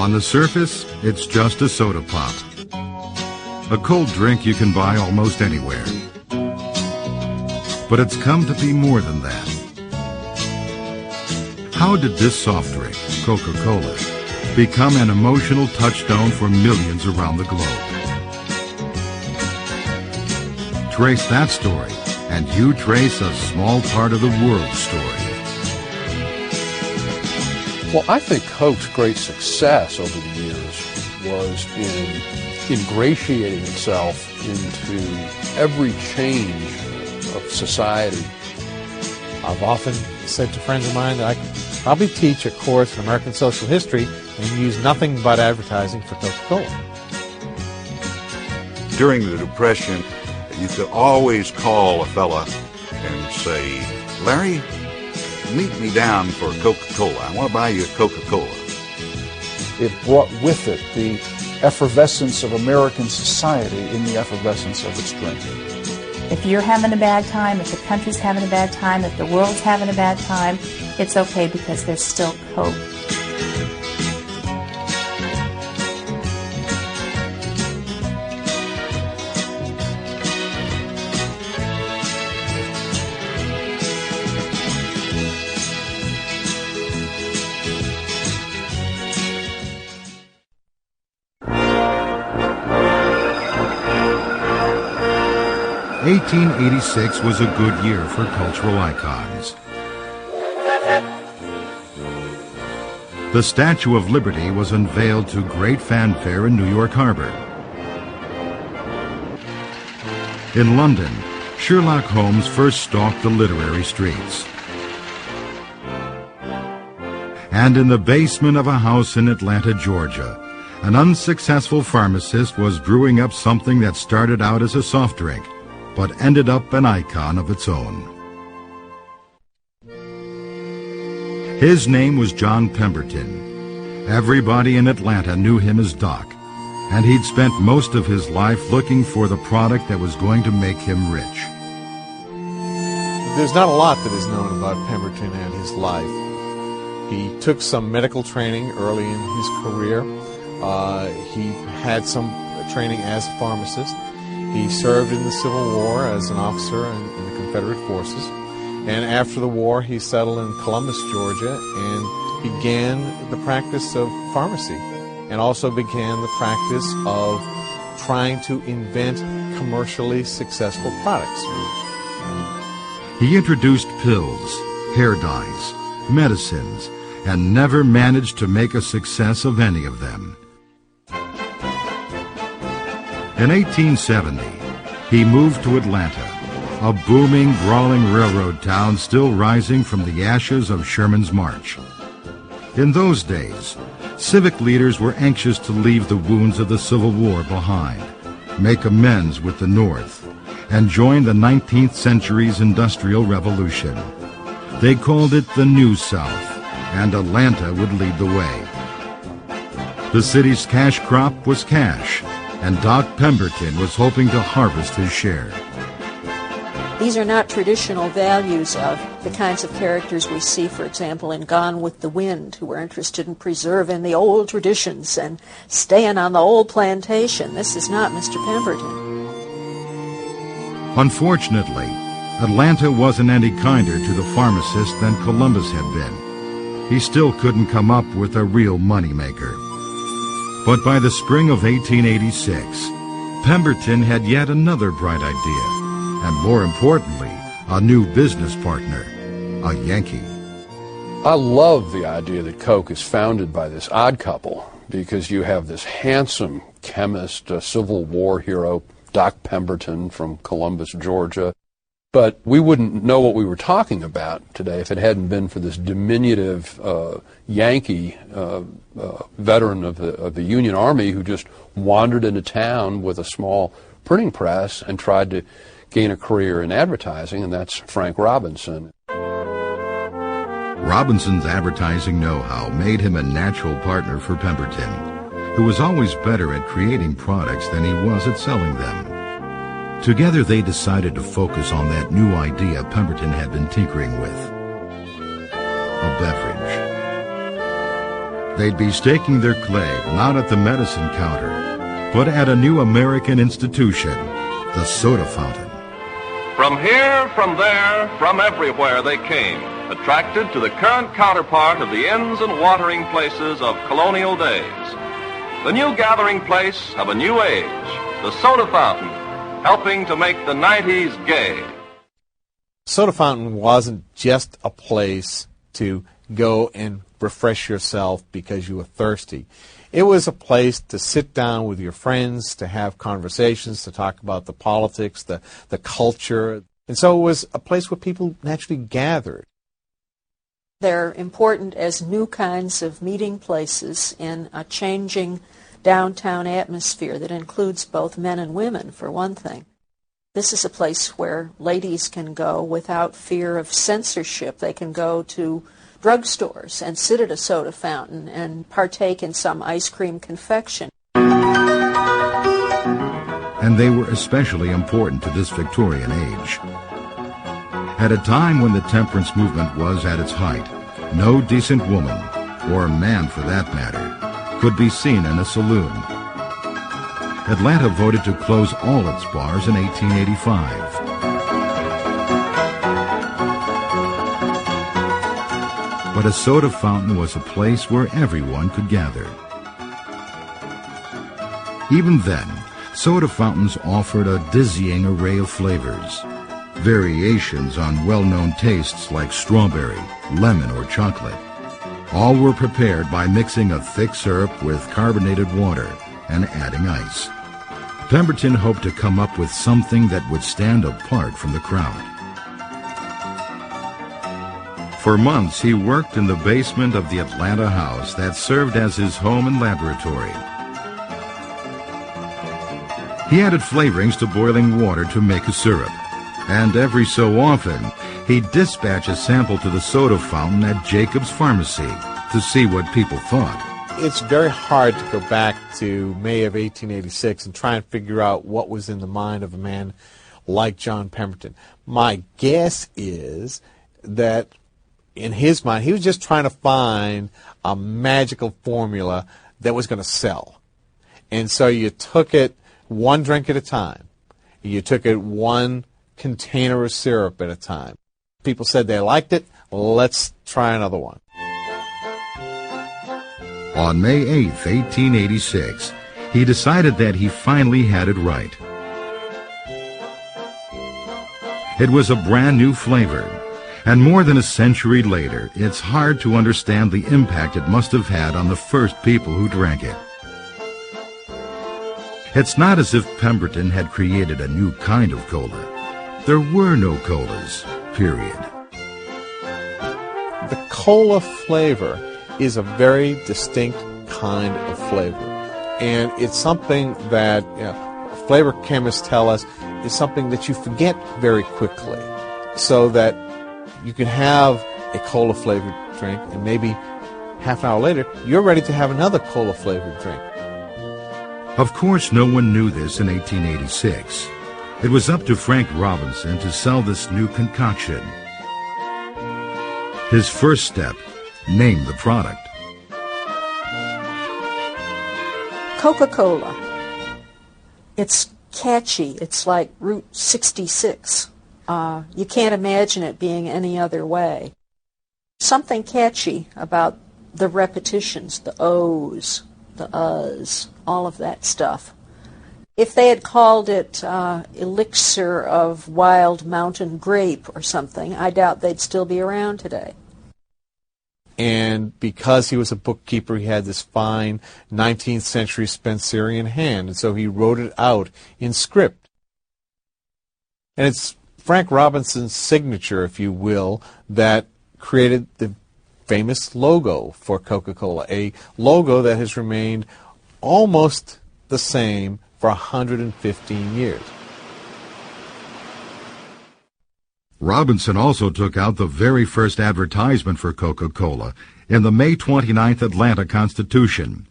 On the surface, it's just a soda pop. A cold drink you can buy almost anywhere. But it's come to be more than that. How did this soft drink, Coca-Cola, become an emotional touchstone for millions around the globe? Trace that story, and you trace a small part of the world's story. Well, I think Coke's great success over the years was in ingratiating itself into every change of society. I've often said to friends of mine that I could probably teach a course in American social history and use nothing but advertising for Coca-Cola. During the Depression, you could always call a fella and say, Larry, meet me down for Coca-Cola. I want to buy you a Coca-Cola. It brought with it the effervescence of American society in the effervescence of its drink. If you're having a bad time, if the country's having a bad time, if the world's having a bad time, it's okay because there's still Coke. '86 was a good year for cultural icons. The Statue of Liberty was unveiled to great fanfare in New York Harbor. In London, Sherlock Holmes first stalked the literary streets. And in the basement of a house in Atlanta, Georgia, an unsuccessful pharmacist was brewing up something that started out as a soft drink, but ended up an icon of its own. His name was John Pemberton. Everybody in Atlanta knew him as Doc, and he'd spent most of his life looking for the product that was going to make him rich. There's not a lot that is known about Pemberton and his life. He took some medical training early in his career. He had some training as a pharmacist. He served in the Civil War as an officer in the Confederate forces. And after the war, he settled in Columbus, Georgia, and began the practice of pharmacy, and also began the practice of trying to invent commercially successful products. He introduced pills, hair dyes, medicines, and never managed to make a success of any of them. In 1870, he moved to Atlanta, a booming, brawling railroad town still rising from the ashes of Sherman's March. In those days, civic leaders were anxious to leave the wounds of the Civil War behind, make amends with the North, and join the 19th century's Industrial Revolution. They called it the New South, and Atlanta would lead the way. The city's cash crop was cash, and Doc Pemberton was hoping to harvest his share. These are not traditional values of the kinds of characters we see, for example, in Gone with the Wind, who were interested in preserving the old traditions and staying on the old plantation. This is not Mr. Pemberton. Unfortunately, Atlanta wasn't any kinder to the pharmacist than Columbus had been. He still couldn't come up with a real moneymaker. But by the spring of 1886, Pemberton had yet another bright idea, and more importantly, a new business partner, a Yankee. I love the idea that Coke is founded by this odd couple, because you have this handsome chemist, a Civil War hero, Doc Pemberton from Columbus, Georgia. But we wouldn't know what we were talking about today if it hadn't been for this diminutive Yankee veteran of the Union Army who just wandered into town with a small printing press and tried to gain a career in advertising, and that's Frank Robinson. Robinson's advertising know-how made him a natural partner for Pemberton, who was always better at creating products than he was at selling them. Together they decided to focus on that new idea Pemberton had been tinkering with, a beverage. they'd be staking their claim not at the medicine counter, but at a new American institution, the soda fountain. From here, from there, from everywhere they came, attracted to the current counterpart of the inns and watering places of colonial days. The new gathering place of a new age, the soda fountain, helping to make the 90s gay. Soda fountain wasn't just a place to go and refresh yourself because you were thirsty. It was a place to sit down with your friends, to have conversations, to talk about the politics, the culture. And so it was a place where people naturally gathered. They're important as new kinds of meeting places in a changing downtown atmosphere that includes both men and women, for one thing. This is a place where ladies can go without fear of censorship. They can go to drugstores and sit at a soda fountain and partake in some ice cream confection. And they were especially important to this Victorian age. At a time when the temperance movement was at its height, no decent woman, or man for that matter, could be seen in a saloon. Atlanta voted to close all its bars in 1885. But a soda fountain was a place where everyone could gather. Even then, soda fountains offered a dizzying array of flavors, variations on well-known tastes like strawberry, lemon, or chocolate. All were prepared by mixing a thick syrup with carbonated water and adding ice. Pemberton hoped to come up with something that would stand apart from the crowd. For months, he worked in the basement of the Atlanta house that served as his home and laboratory. He added flavorings to boiling water to make a syrup, and every so often, he'd dispatch a sample to the soda fountain at Jacob's Pharmacy to see what people thought. It's very hard to go back to May of 1886 and try and figure out what was in the mind of a man like John Pemberton. My guess is that in his mind, he was just trying to find a magical formula that was going to sell. And so you took it one drink at a time. You took it one container of syrup at a time. People said they liked it. Let's try another one. On May 8, 1886, he decided that he finally had it right. It was a brand new flavor. And more than a century later, it's hard to understand the impact it must have had on the first people who drank it. It's not as if Pemberton had created a new kind of cola. There were no colas, period. The cola flavor is a very distinct kind of flavor. And it's something that flavor chemists tell us is something that you forget very quickly, so that you can have a cola-flavored drink, and maybe half an hour later, you're ready to have another cola-flavored drink. Of course, no one knew this in 1886. It was up to Frank Robinson to sell this new concoction. His first step, name the product. Coca-Cola. It's catchy. It's like Route 66. You can't imagine it being any other way. Something catchy about the repetitions, the O's, the U's, all of that stuff. If they had called it elixir of wild mountain grape or something, I doubt they'd still be around today. And because he was a bookkeeper, he had this fine 19th century Spencerian hand, and so he wrote it out in script. And it's Frank Robinson's signature, if you will, that created the famous logo for Coca-Cola, a logo that has remained almost the same for 115 years. Robinson also took out the very first advertisement for Coca-Cola in the May 29th Atlanta Constitution.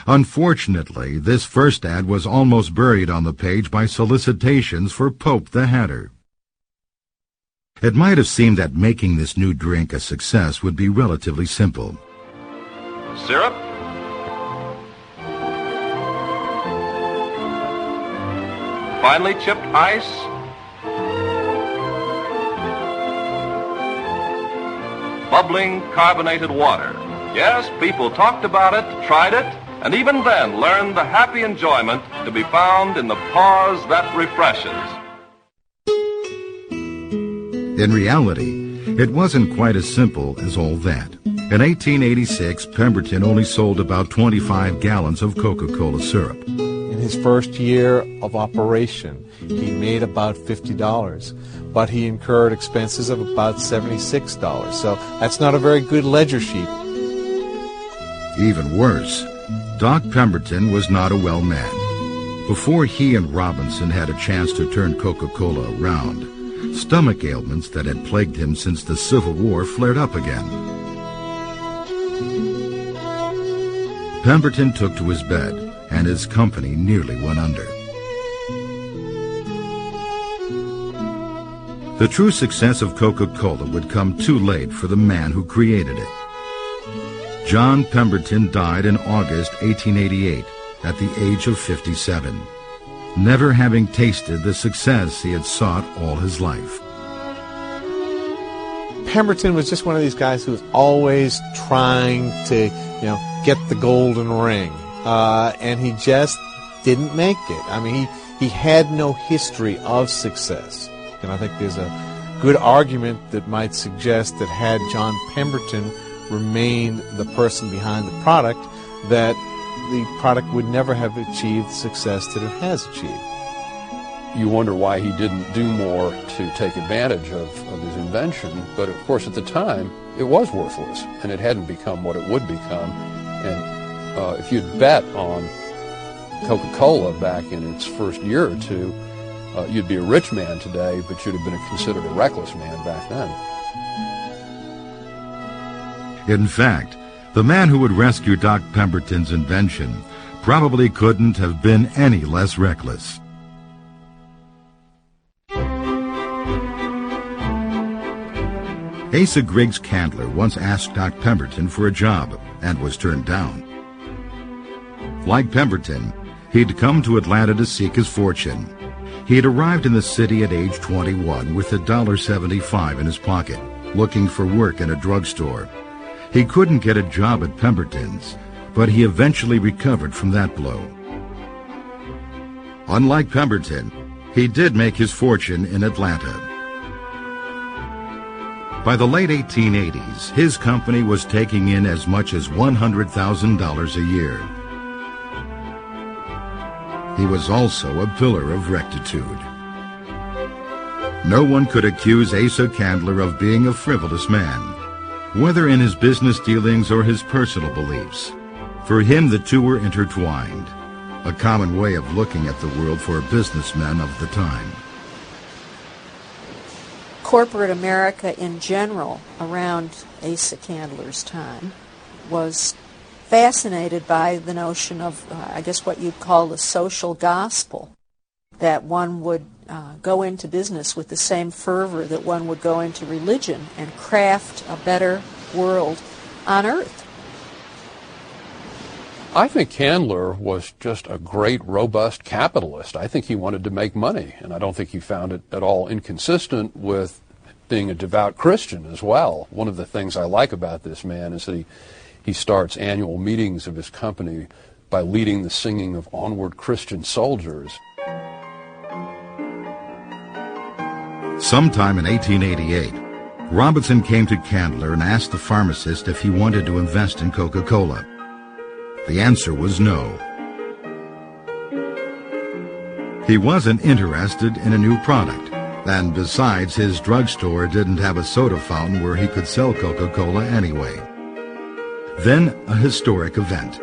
Unfortunately, this first ad was almost buried on the page by solicitations for Pope the Hatter. It might have seemed that making this new drink a success would be relatively simple. Syrup, finely chipped ice, bubbling carbonated water. Yes, people talked about it, tried it, and even then learned the happy enjoyment to be found in the pause that refreshes. In reality, it wasn't quite as simple as all that. In 1886, Pemberton only sold about 25 gallons of Coca-Cola syrup. In his first year of operation, he made about $50, but he incurred expenses of about $76. So that's not a very good ledger sheet. Even worse, Doc Pemberton was not a well man. Before he and Robinson had a chance to turn Coca-Cola around, stomach ailments that had plagued him since the Civil War flared up again. Pemberton took to his bed, and his company nearly went under. The true success of Coca-Cola would come too late for the man who created it. John Pemberton died in August 1888 at the age of 57, never having tasted the success he had sought all his life. Pemberton was just one of these guys who was always trying to, get the golden ring, and he just didn't make it. I mean, he had no history of success, and I think there's a good argument that might suggest that had John Pemberton remained the person behind the product, that the product would never have achieved the success that it has achieved. You wonder why he didn't do more to take advantage of his invention, but of course at the time it was worthless and it hadn't become what it would become. And if you'd bet on Coca-Cola back in its first year or two, you'd be a rich man today, but you'd have been considered a reckless man back then. In fact, the man who would rescue Doc Pemberton's invention probably couldn't have been any less reckless. Asa Griggs Candler once asked Doc Pemberton for a job and was turned down. Like Pemberton, he'd come to Atlanta to seek his fortune. He had arrived in the city at age 21 with $1.75 in his pocket, looking for work in a drugstore. He couldn't get a job at Pemberton's, but he eventually recovered from that blow. Unlike Pemberton, he did make his fortune in Atlanta. By the late 1880s, his company was taking in as much as $100,000 a year. He was also a pillar of rectitude. No one could accuse Asa Candler of being a frivolous man, whether in his business dealings or his personal beliefs. For him, the two were intertwined, a common way of looking at the world for businessmen of the time. Corporate America in general, around Asa Candler's time, was fascinated by the notion of, I guess what you'd call the social gospel, that one would go into business with the same fervor that one would go into religion and craft a better world on earth. I think Candler was just a great, robust capitalist. I think he wanted to make money, and I don't think he found it at all inconsistent with being a devout Christian as well. One of the things I like about this man is that he starts annual meetings of his company by leading the singing of Onward Christian Soldiers. Sometime in 1888, Robinson came to Candler and asked the pharmacist if he wanted to invest in Coca-Cola. The answer was no. He wasn't interested in a new product, and besides, his drugstore didn't have a soda fountain where he could sell Coca-Cola anyway. Then, a historic event.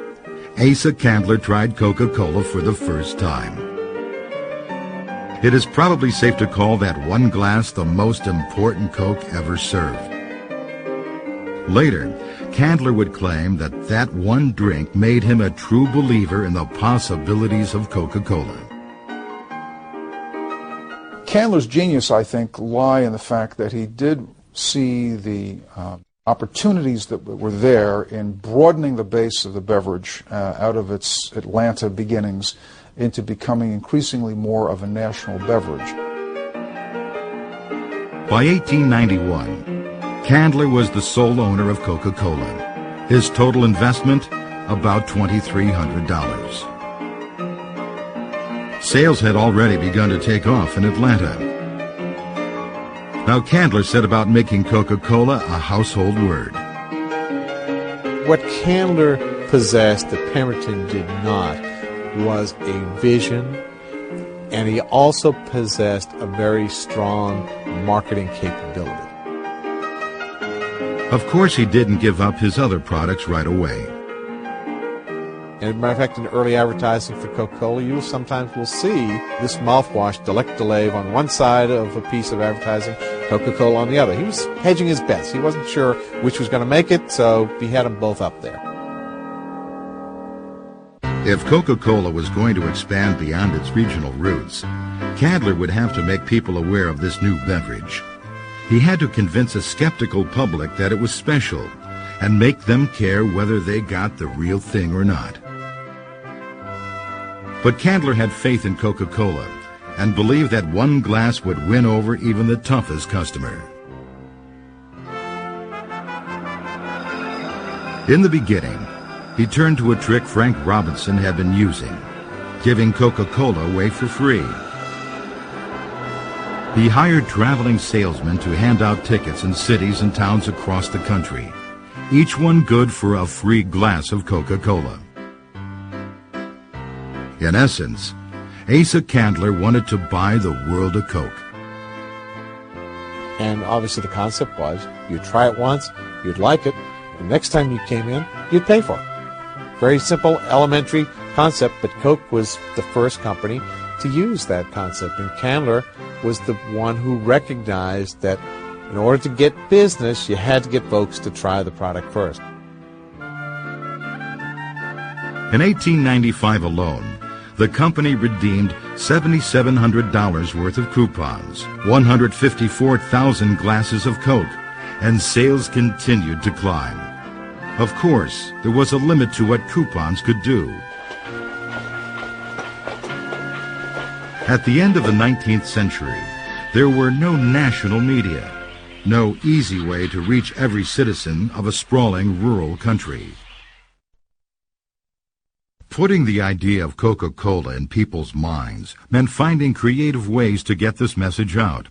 Asa Candler tried Coca-Cola for the first time. It is probably safe to call that one glass the most important Coke ever served. Later, Candler would claim that that one drink made him a true believer in the possibilities of Coca-Cola. Candler's genius, I think, lie in the fact that he did see the opportunities that were there in broadening the base of the beverage out of its Atlanta beginnings into becoming increasingly more of a national beverage. By 1891, Candler was the sole owner of Coca-Cola. His total investment, about $2,300. Sales had already begun to take off in Atlanta. Now Candler set about making Coca-Cola a household word. What Candler possessed that Pemberton did not was a vision, and he also possessed a very strong marketing capability. Of course, he didn't give up his other products right away. And as a matter of fact, in early advertising for Coca-Cola, you sometimes will see this mouthwash, Delect Delave, on one side of a piece of advertising, Coca-Cola on the other. He was hedging his bets. He wasn't sure which was going to make it, so he had them both up there. If Coca-Cola was going to expand beyond its regional roots, Candler would have to make people aware of this new beverage. He had to convince a skeptical public that it was special and make them care whether they got the real thing or not. But Candler had faith in Coca-Cola and believed that one glass would win over even the toughest customer. In the beginning, he turned to a trick Frank Robinson had been using, giving Coca-Cola away for free. He hired traveling salesmen to hand out tickets in cities and towns across the country, each one good for a free glass of Coca-Cola. In essence, Asa Candler wanted to buy the world of Coke. And obviously the concept was, you'd try it once, you'd like it, the next time you came in, you'd pay for it. Very simple, elementary concept, but Coke was the first company to use that concept. And Candler was the one who recognized that in order to get business, you had to get folks to try the product first. In 1895 alone, the company redeemed $7,700 worth of coupons, 154,000 glasses of Coke, and sales continued to climb. Of course, there was a limit to what coupons could do. At the end of the 19th century, there were no national media, no easy way to reach every citizen of a sprawling rural country. Putting the idea of Coca-Cola in people's minds meant finding creative ways to get this message out.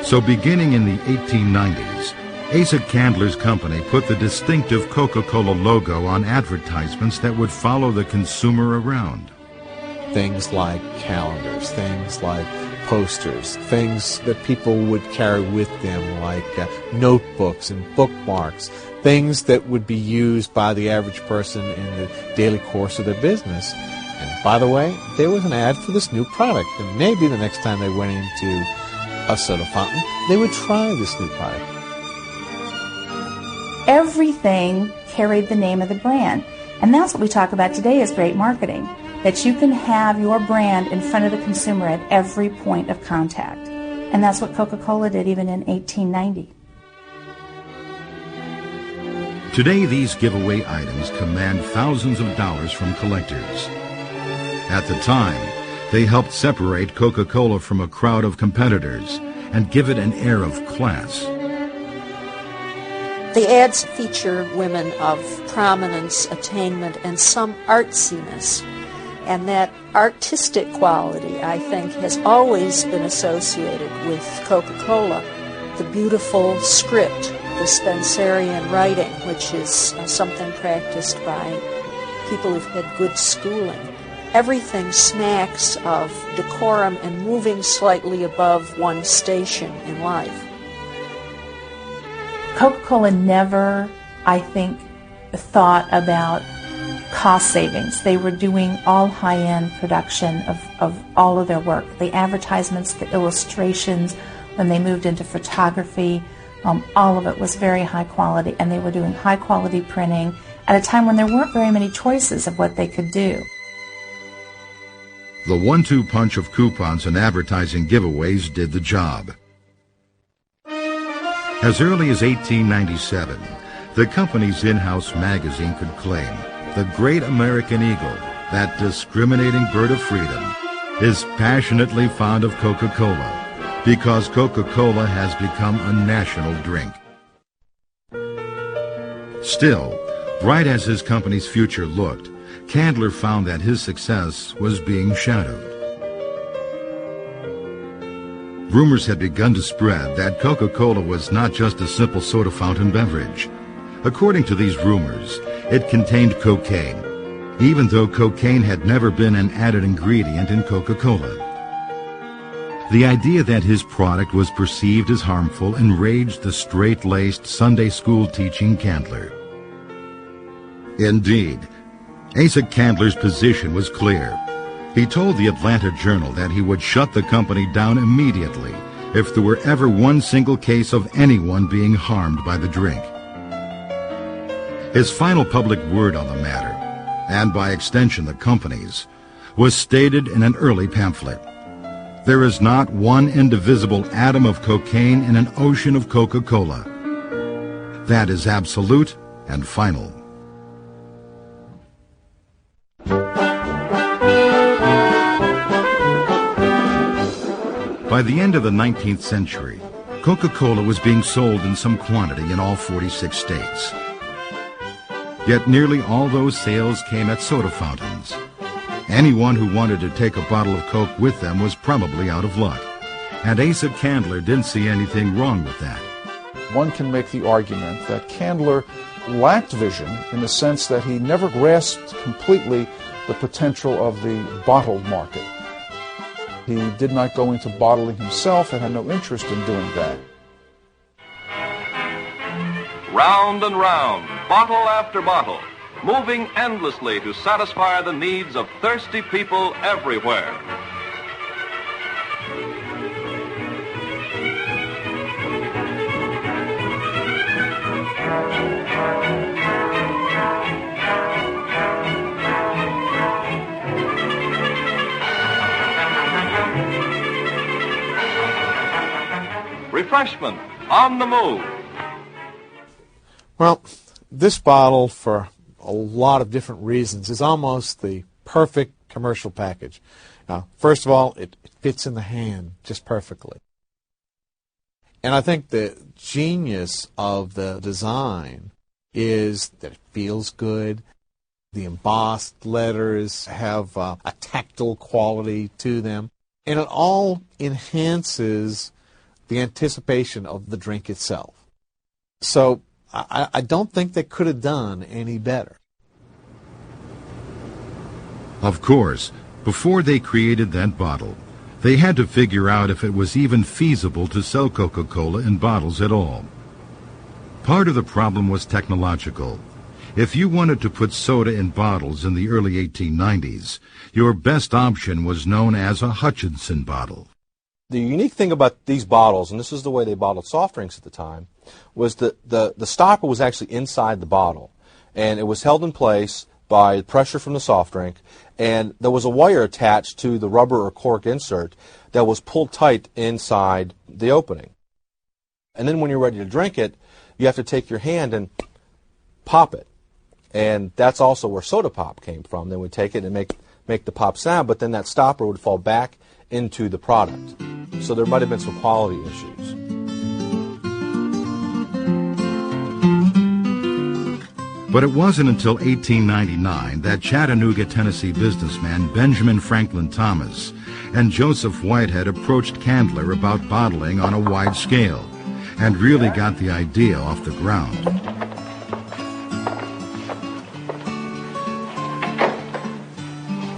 So beginning in the 1890s, Asa Candler's company put the distinctive Coca-Cola logo on advertisements that would follow the consumer around. Things like calendars, things like posters, things that people would carry with them like notebooks and bookmarks, things that would be used by the average person in the daily course of their business. And by the way, there was an ad for this new product, and maybe the next time they went into a soda fountain, they would try this new product. Everything carried the name of the brand. And that's what we talk about today is great marketing, that you can have your brand in front of the consumer at every point of contact. And that's what Coca-Cola did even in 1890. Today, these giveaway items command thousands of dollars from collectors. At the time, they helped separate Coca-Cola from a crowd of competitors and give it an air of class. The ads feature women of prominence, attainment, and some artsiness. And that artistic quality, I think, has always been associated with Coca-Cola. The beautiful script, the Spencerian writing, which is something practiced by people who've had good schooling. Everything smacks of decorum and moving slightly above one's station in life. Coca-Cola never, I think, thought about cost savings. They were doing all high-end production of all of their work. The advertisements, the illustrations, when they moved into photography, all of it was very high quality, and they were doing high quality printing at a time when there weren't very many choices of what they could do. The 1-2 punch of coupons and advertising giveaways did the job. As early as 1897, the company's in-house magazine could claim the great American eagle, that discriminating bird of freedom, is passionately fond of Coca-Cola because Coca-Cola has become a national drink. Still, bright as his company's future looked, Candler found that his success was being shadowed. Rumors had begun to spread that Coca-Cola was not just a simple soda fountain beverage. According to these rumors, it contained cocaine, even though cocaine had never been an added ingredient in Coca-Cola. The idea that his product was perceived as harmful enraged the straight-laced Sunday school teaching Candler. Indeed, Asa Candler's position was clear. He told the Atlanta Journal that he would shut the company down immediately if there were ever one single case of anyone being harmed by the drink. His final public word on the matter, and by extension the company's, was stated in an early pamphlet. There is not one indivisible atom of cocaine in an ocean of Coca-Cola. That is absolute and final. By the end of the 19th century, Coca-Cola was being sold in some quantity in all 46 states. Yet nearly all those sales came at soda fountains. Anyone who wanted to take a bottle of Coke with them was probably out of luck. And Asa Candler didn't see anything wrong with that. One can make the argument that Candler lacked vision in the sense that he never grasped completely the potential of the bottled market. He did not go into bottling himself and had no interest in doing that. Round and round, bottle after bottle, moving endlessly to satisfy the needs of thirsty people everywhere. Refreshment on the move. Well, this bottle, for a lot of different reasons, is almost the perfect commercial package. Now, first of all, it fits in the hand just perfectly. And I think the genius of the design is that it feels good. The embossed letters have a tactile quality to them. And it all enhances the anticipation of the drink itself. So I don't think they could have done any better. Of course, before they created that bottle, they had to figure out if it was even feasible to sell Coca-Cola in bottles at all. Part of the problem was technological. If you wanted to put soda in bottles in the early 1890s, your best option was known as a Hutchinson bottle. The unique thing about these bottles, and this is the way they bottled soft drinks at the time, was that the stopper was actually inside the bottle, and it was held in place by pressure from the soft drink, and there was a wire attached to the rubber or cork insert that was pulled tight inside the opening. And then when you're ready to drink it, you have to take your hand and pop it. And that's also where soda pop came from. They would take it and make the pop sound, but then that stopper would fall back into the product. So there might have been some quality issues. But it wasn't until 1899 that Chattanooga, Tennessee businessman Benjamin Franklin Thomas and Joseph Whitehead approached Candler about bottling on a wide scale and really got the idea off the ground.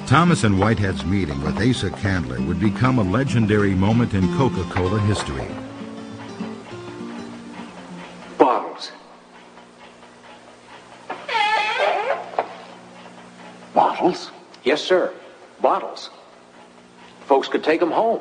Thomas and Whitehead's meeting with Asa Candler would become a legendary moment in Coca-Cola history. Bottles. Bottles? Yes, sir. Bottles. Folks could take them home.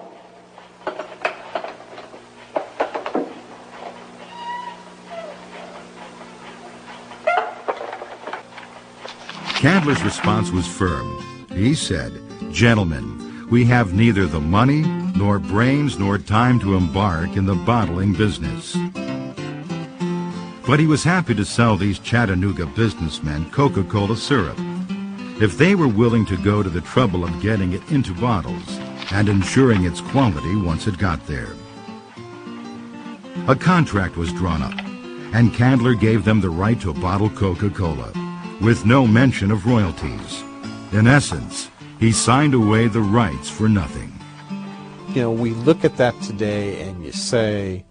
Candler's response was firm. He said, "Gentlemen, we have neither the money, nor brains, nor time to embark in the bottling business." But he was happy to sell these Chattanooga businessmen Coca-Cola syrup if they were willing to go to the trouble of getting it into bottles and ensuring its quality once it got there. A contract was drawn up, and Candler gave them the right to bottle Coca-Cola, with no mention of royalties. In essence, he signed away the rights for nothing. You know, we look at that today and you say,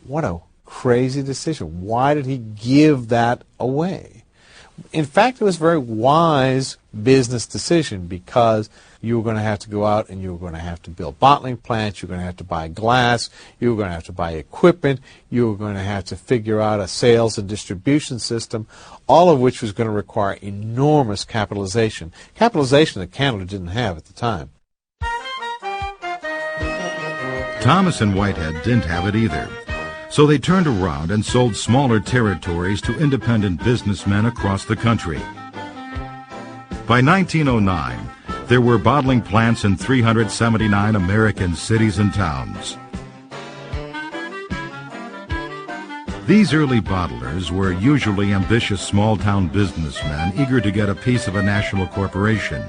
what a crazy decision. Why did he give that away? In fact, it was a very wise business decision, because you were going to have to go out and you were going to have to build bottling plants, you were going to have to buy glass, you were going to have to buy equipment, you were going to have to figure out a sales and distribution system, all of which was going to require enormous capitalization. Capitalization that Candler didn't have at the time. Thomas and Whitehead didn't have it either. So they turned around and sold smaller territories to independent businessmen across the country. By 1909, there were bottling plants in 379 American cities and towns. These early bottlers were usually ambitious small-town businessmen eager to get a piece of a national corporation,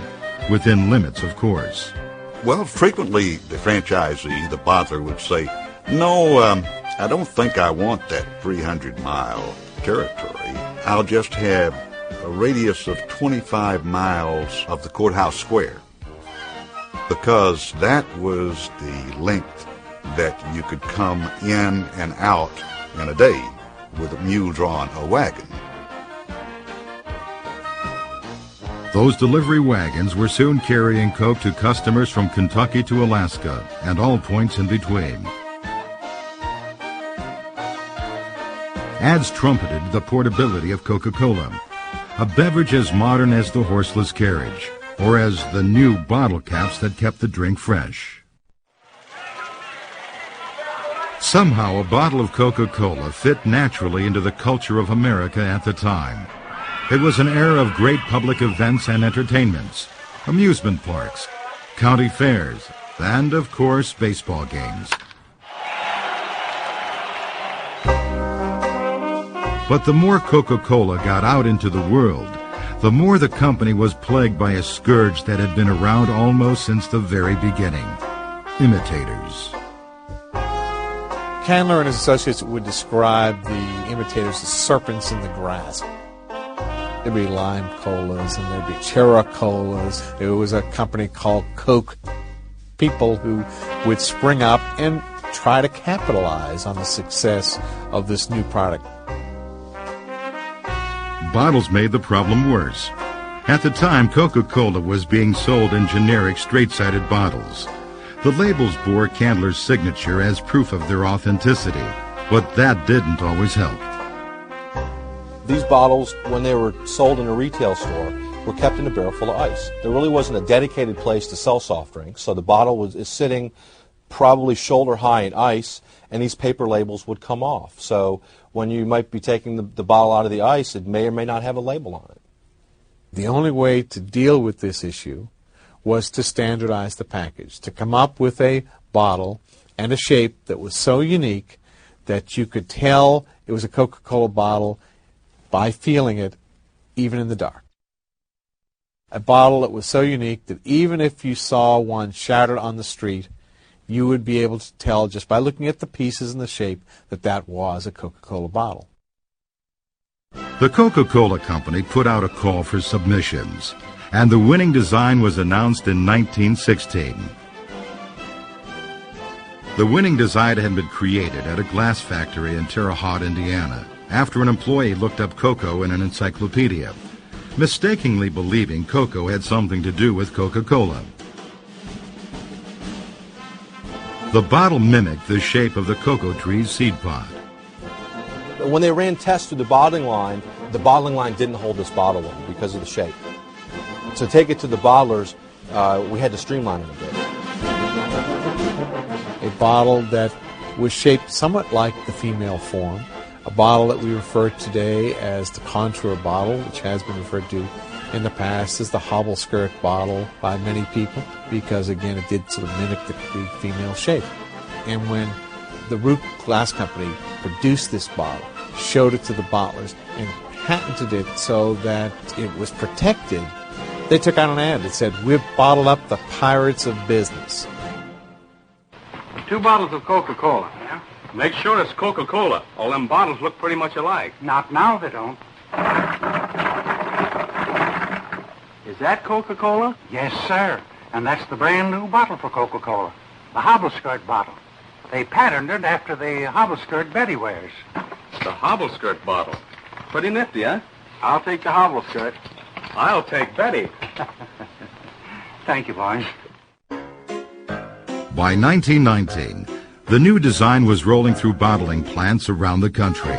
within limits, of course. Well, frequently the franchisee, the bottler, would say, no, I don't think I want that 300-mile territory. I'll just have a radius of 25 miles of the courthouse square, because that was the length that you could come in and out in a day with a mule drawing a wagon. Those delivery wagons were soon carrying Coke to customers from Kentucky to Alaska and all points in between. Ads trumpeted the portability of Coca-Cola, a beverage as modern as the horseless carriage, or as the new bottle caps that kept the drink fresh. Somehow, a bottle of Coca-Cola fit naturally into the culture of America at the time. It was an era of great public events and entertainments, amusement parks, county fairs, and, of course, baseball games. But the more Coca-Cola got out into the world, the more the company was plagued by a scourge that had been around almost since the very beginning: imitators. Candler and his associates would describe the imitators as serpents in the grass. There'd be lime colas and there'd be cherry colas. There was a company called Coke. People who would spring up and try to capitalize on the success of this new product. Bottles made the problem worse. At the time, Coca-Cola was being sold in generic straight-sided bottles. The labels bore Candler's signature as proof of their authenticity, but that didn't always help. These bottles, when they were sold in a retail store, were kept in a barrel full of ice. There really wasn't a dedicated place to sell soft drinks, so the bottle is sitting probably shoulder high in ice, and these paper labels would come off. So when you might be taking the bottle out of the ice, it may or may not have a label on it. The only way to deal with this issue was to standardize the package, to come up with a bottle and a shape that was so unique that you could tell it was a Coca-Cola bottle by feeling it, even in the dark. A bottle that was so unique that even if you saw one shattered on the street, you would be able to tell just by looking at the pieces and the shape that that was a Coca-Cola bottle. The Coca-Cola Company put out a call for submissions, and the winning design was announced in 1916. The winning design had been created at a glass factory in Terre Haute, Indiana, after an employee looked up cocoa in an encyclopedia, mistakenly believing cocoa had something to do with Coca-Cola. The bottle mimicked the shape of the cocoa tree's seed pod. When they ran tests through the bottling line didn't hold this bottle up because of the shape. So to take it to the bottlers, we had to streamline it a bit. A bottle that was shaped somewhat like the female form, a bottle that we refer today as the contour bottle, which has been referred to in the past as the hobble skirt bottle by many people, because again it did sort of mimic the female shape. And when the Root Glass Company produced this bottle, showed it to the bottlers, and patented it so that it was protected. They took out an ad that said, "We've bottled up the pirates of business." 2 bottles of Coca-Cola. Yeah? Make sure it's Coca-Cola. All them bottles look pretty much alike. Not now, they don't. Is that Coca-Cola? Yes, sir. And that's the brand new bottle for Coca-Cola. The hobble skirt bottle. They patterned it after the hobble skirt Betty wears. The hobble skirt bottle. Pretty nifty, huh? I'll take the hobble skirt. I'll take Betty. Thank you, boys. By 1919, the new design was rolling through bottling plants around the country.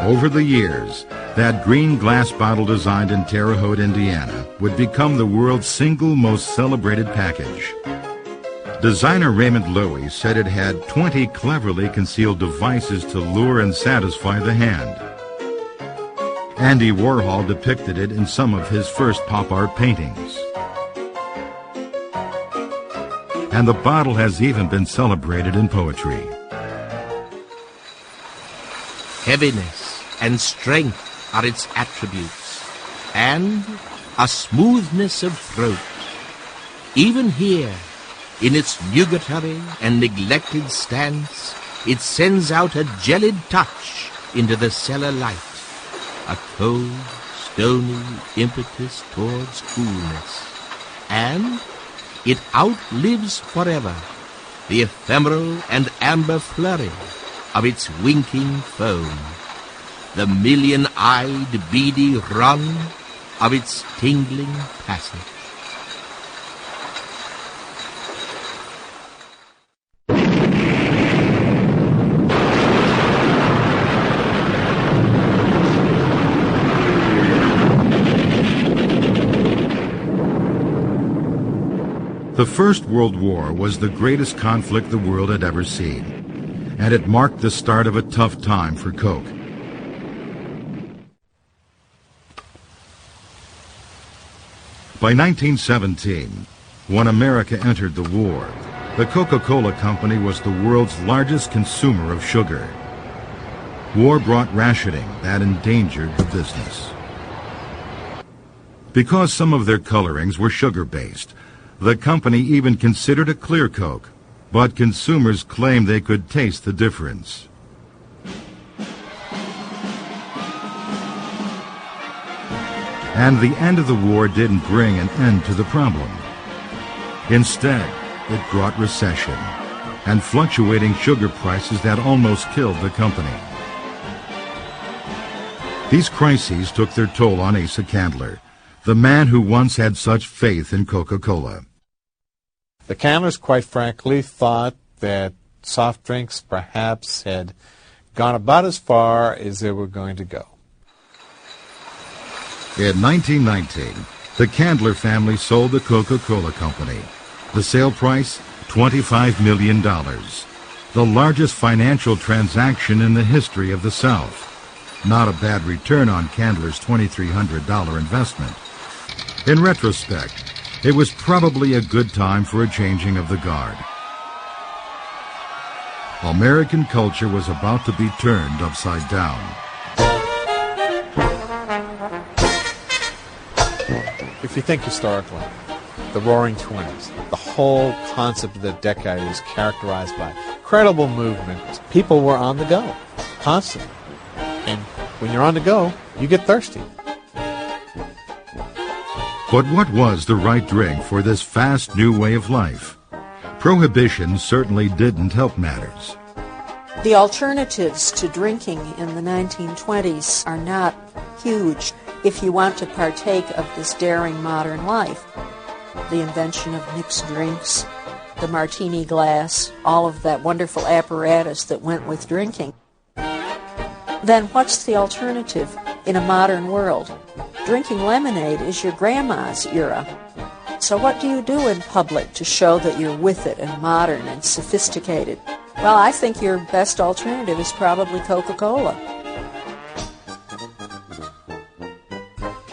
Over the years, that green glass bottle designed in Terre Haute, Indiana, would become the world's single most celebrated package. Designer Raymond Loewy said it had 20 cleverly concealed devices to lure and satisfy the hand. Andy Warhol depicted it in some of his first pop art paintings. And the bottle has even been celebrated in poetry. Heaviness and strength are its attributes, and a smoothness of throat. Even here, in its nugatory and neglected stance, it sends out a gelid touch into the cellar light, a cold, stony impetus towards coolness, and it outlives forever the ephemeral and amber flurry of its winking foam, the million-eyed, beady run of its tingling passage. The First World War was the greatest conflict the world had ever seen, and it marked the start of a tough time for Coke. By 1917, when America entered the war, the Coca-Cola Company was the world's largest consumer of sugar. War brought rationing that endangered the business. Because some of their colorings were sugar-based, the company even considered a clear Coke, but consumers claimed they could taste the difference. And the end of the war didn't bring an end to the problem. Instead, it brought recession and fluctuating sugar prices that almost killed the company. These crises took their toll on Asa Candler, the man who once had such faith in Coca-Cola. The Candlers, quite frankly, thought that soft drinks perhaps had gone about as far as they were going to go. In 1919, the Candler family sold the Coca-Cola Company. The sale price, $25 million, the largest financial transaction in the history of the South. Not a bad return on Candler's $2,300 investment. In retrospect, it was probably a good time for a changing of the guard. American culture was about to be turned upside down. If you think historically, the Roaring Twenties, the whole concept of the decade is characterized by credible movement. People were on the go, constantly. And when you're on the go, you get thirsty. But what was the right drink for this fast new way of life? Prohibition certainly didn't help matters. The alternatives to drinking in the 1920s are not huge if you want to partake of this daring modern life. The invention of mixed drinks, the martini glass, all of that wonderful apparatus that went with drinking. Then what's the alternative in a modern world? Drinking lemonade is your grandma's era. So what do you do in public to show that you're with it and modern and sophisticated? Well, I think your best alternative is probably Coca-Cola.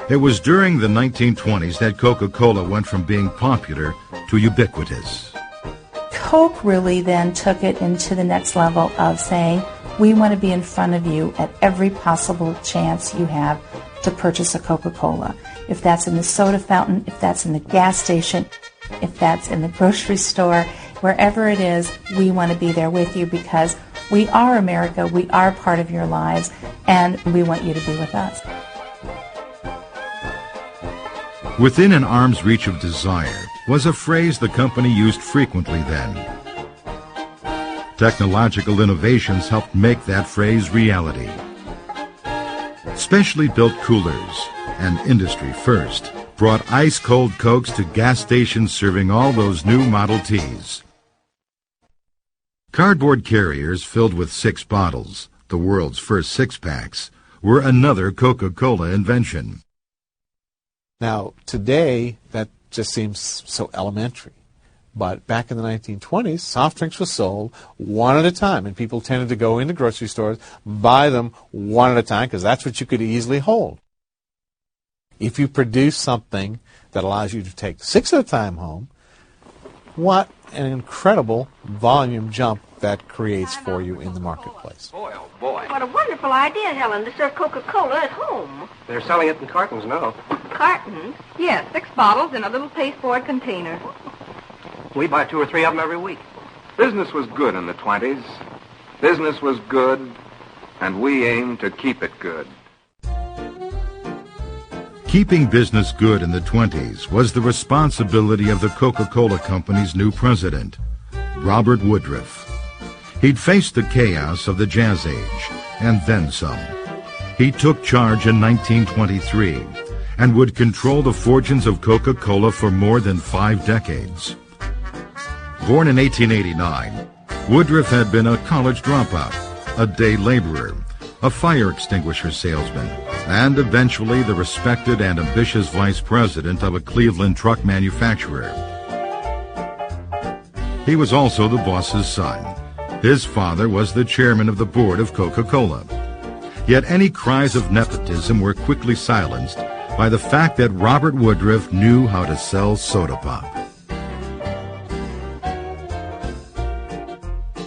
It was during the 1920s that Coca-Cola went from being popular to ubiquitous. Coke really then took it into the next level of saying, we want to be in front of you at every possible chance you have to purchase a Coca-Cola. If that's in the soda fountain, if that's in the gas station, if that's in the grocery store, wherever it is, we want to be there with you because we are America, we are part of your lives, and we want you to be with us. Within an arm's reach of desire was a phrase the company used frequently then. Technological innovations helped make that phrase reality. Specially built coolers, and industry first, brought ice-cold Cokes to gas stations serving all those new Model Ts. Cardboard carriers filled with 6 bottles, the world's first six-packs, were another Coca-Cola invention. Now, today, that just seems so elementary. But back in the 1920s, soft drinks were sold one at a time, and people tended to go into grocery stores, buy them one at a time, because that's what you could easily hold. If you produce something that allows you to take 6 at a time home, what an incredible volume jump that creates for you in the marketplace. Boy, oh boy. What a wonderful idea, Helen, to serve Coca-Cola at home. They're selling it in cartons now. Cartons? Yes, 6 bottles in a little pasteboard container. We buy 2 or 3 of them every week. Business was good in the 20s. Business was good, and we aim to keep it good. Keeping business good in the 20s was the responsibility of the Coca-Cola Company's new president, Robert Woodruff. He'd faced the chaos of the Jazz Age, and then some. He took charge in 1923 and would control the fortunes of Coca-Cola for more than 5 decades. Born in 1889, Woodruff had been a college dropout, a day laborer, a fire extinguisher salesman, and eventually the respected and ambitious vice president of a Cleveland truck manufacturer. He was also the boss's son. His father was the chairman of the board of Coca-Cola. Yet any cries of nepotism were quickly silenced by the fact that Robert Woodruff knew how to sell soda pop.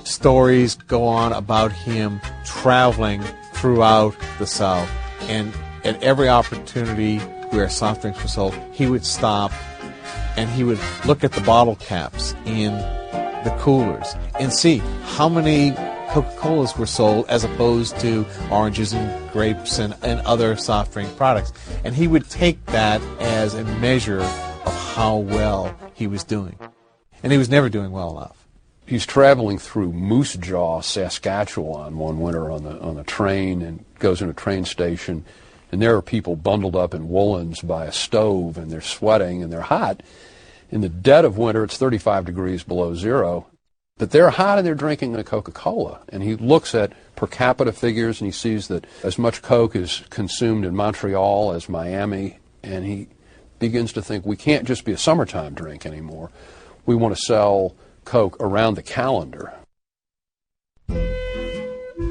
Stories go on about him traveling throughout the South, and at every opportunity where soft drinks were sold, he would stop and he would look at the bottle caps in the coolers and see how many Coca-Colas were sold as opposed to oranges and grapes and other soft drink products. And he would take that as a measure of how well he was doing. And he was never doing well enough. He's traveling through Moose Jaw, Saskatchewan one winter on the train, and goes in a train station, and there are people bundled up in woolens by a stove, and they're sweating and they're hot. In the dead of winter, it's 35 degrees below zero, but they're hot and they're drinking a Coca-Cola. And he looks at per capita figures and he sees that as much Coke is consumed in Montreal as Miami, and he begins to think we can't just be a summertime drink anymore. We want to sell Coke around the calendar.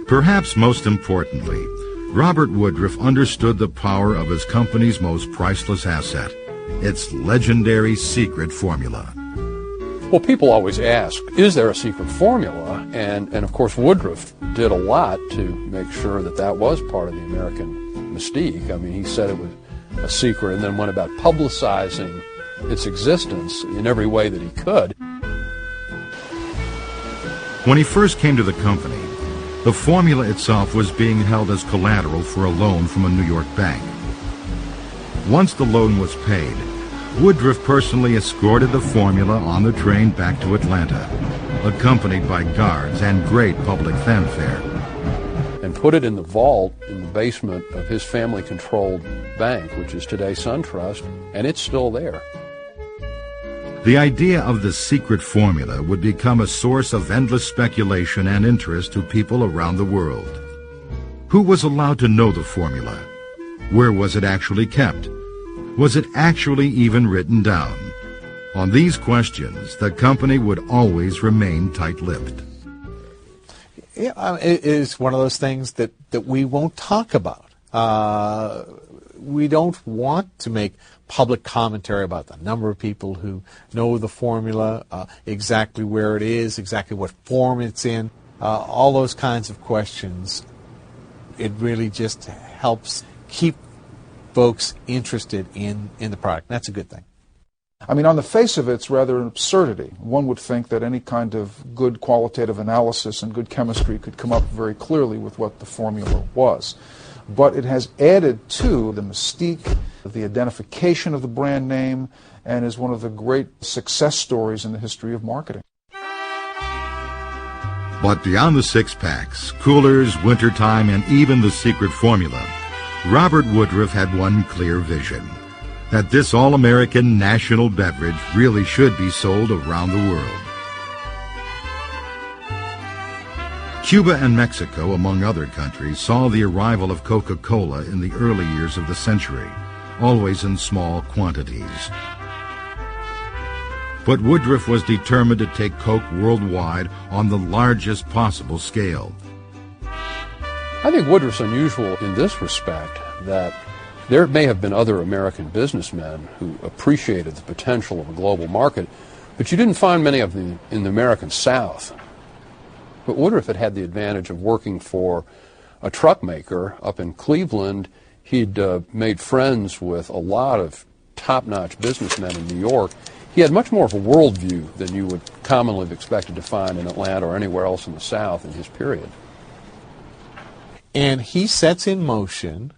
Perhaps most importantly, Robert Woodruff understood the power of his company's most priceless asset, its legendary secret formula. Well, people always ask, is there a secret formula? And of course, Woodruff did a lot to make sure that that was part of the American mystique. I mean, he said it was a secret and then went about publicizing its existence in every way that he could. When he first came to the company, the formula itself was being held as collateral for a loan from a New York bank. Once the loan was paid, Woodruff personally escorted the formula on the train back to Atlanta, accompanied by guards and great public fanfare. And put it in the vault in the basement of his family-controlled bank, which is today SunTrust, and it's still there. The idea of the secret formula would become a source of endless speculation and interest to people around the world. Who was allowed to know the formula? Where was it actually kept? Was it actually even written down? On these questions, the company would always remain tight-lipped. It is one of those things that we won't talk about. We don't want to make public commentary about the number of people who know the formula, exactly where it is, exactly what form it's in, all those kinds of questions. It really just helps keep folks interested in the product. That's a good thing. I mean, on the face of it, it's rather an absurdity. One would think that any kind of good qualitative analysis and good chemistry could come up very clearly with what the formula was. But it has added to the mystique, the identification of the brand name, and is one of the great success stories in the history of marketing. But beyond the six-packs, coolers, wintertime, and even the secret formula, Robert Woodruff had one clear vision: that this all-American national beverage really should be sold around the world. Cuba and Mexico, among other countries, saw the arrival of Coca-Cola in the early years of the century, always in small quantities. But Woodruff was determined to take Coke worldwide on the largest possible scale. I think Woodruff's unusual in this respect, that there may have been other American businessmen who appreciated the potential of a global market, but you didn't find many of them in the American South. But Woodruff had the advantage of working for a truck maker up in Cleveland. He'd made friends with a lot of top-notch businessmen in New York. He had much more of a worldview than you would commonly have expected to find in Atlanta or anywhere else in the South in his period. And he sets in motion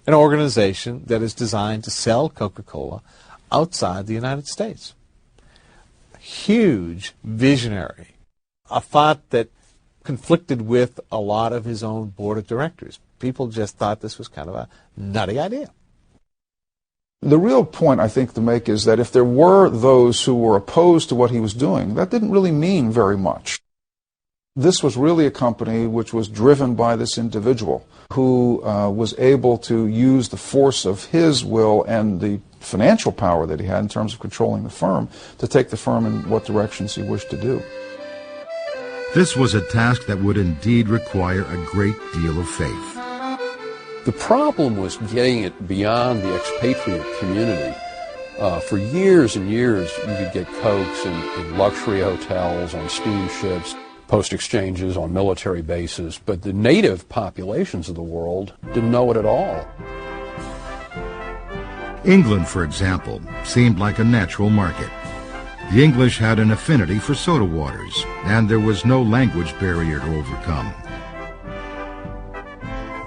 an organization that is designed to sell Coca-Cola outside the United States. Huge visionary. A thought that conflicted with a lot of his own board of directors. People just thought this was kind of a nutty idea. The real point I think to make is that if there were those who were opposed to what he was doing, that didn't really mean very much. This was really a company which was driven by this individual who was able to use the force of his will and the financial power that he had in terms of controlling the firm to take the firm in what directions he wished to do. This was a task that would indeed require a great deal of faith. The problem was getting it beyond the expatriate community. For years and years, you could get Cokes in luxury hotels, on steamships, post exchanges, on military bases, but the native populations of the world didn't know it at all. England, for example, seemed like a natural market. The English had an affinity for soda waters, and there was no language barrier to overcome.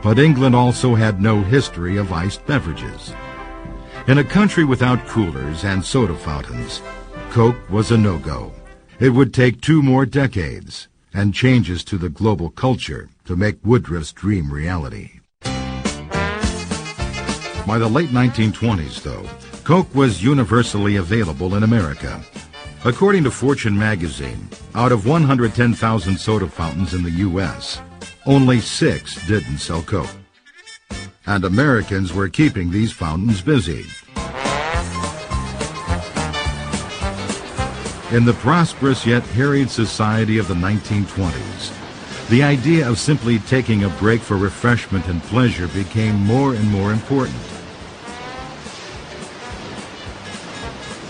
But England also had no history of iced beverages. In a country without coolers and soda fountains, Coke was a no-go. It would take 2 more decades and changes to the global culture to make Woodruff's dream reality. By the late 1920s, though, Coke was universally available in America. According to Fortune magazine, out of 110,000 soda fountains in the U.S., only 6 didn't sell Coke. And Americans were keeping these fountains busy. In the prosperous yet harried society of the 1920s, the idea of simply taking a break for refreshment and pleasure became more and more important.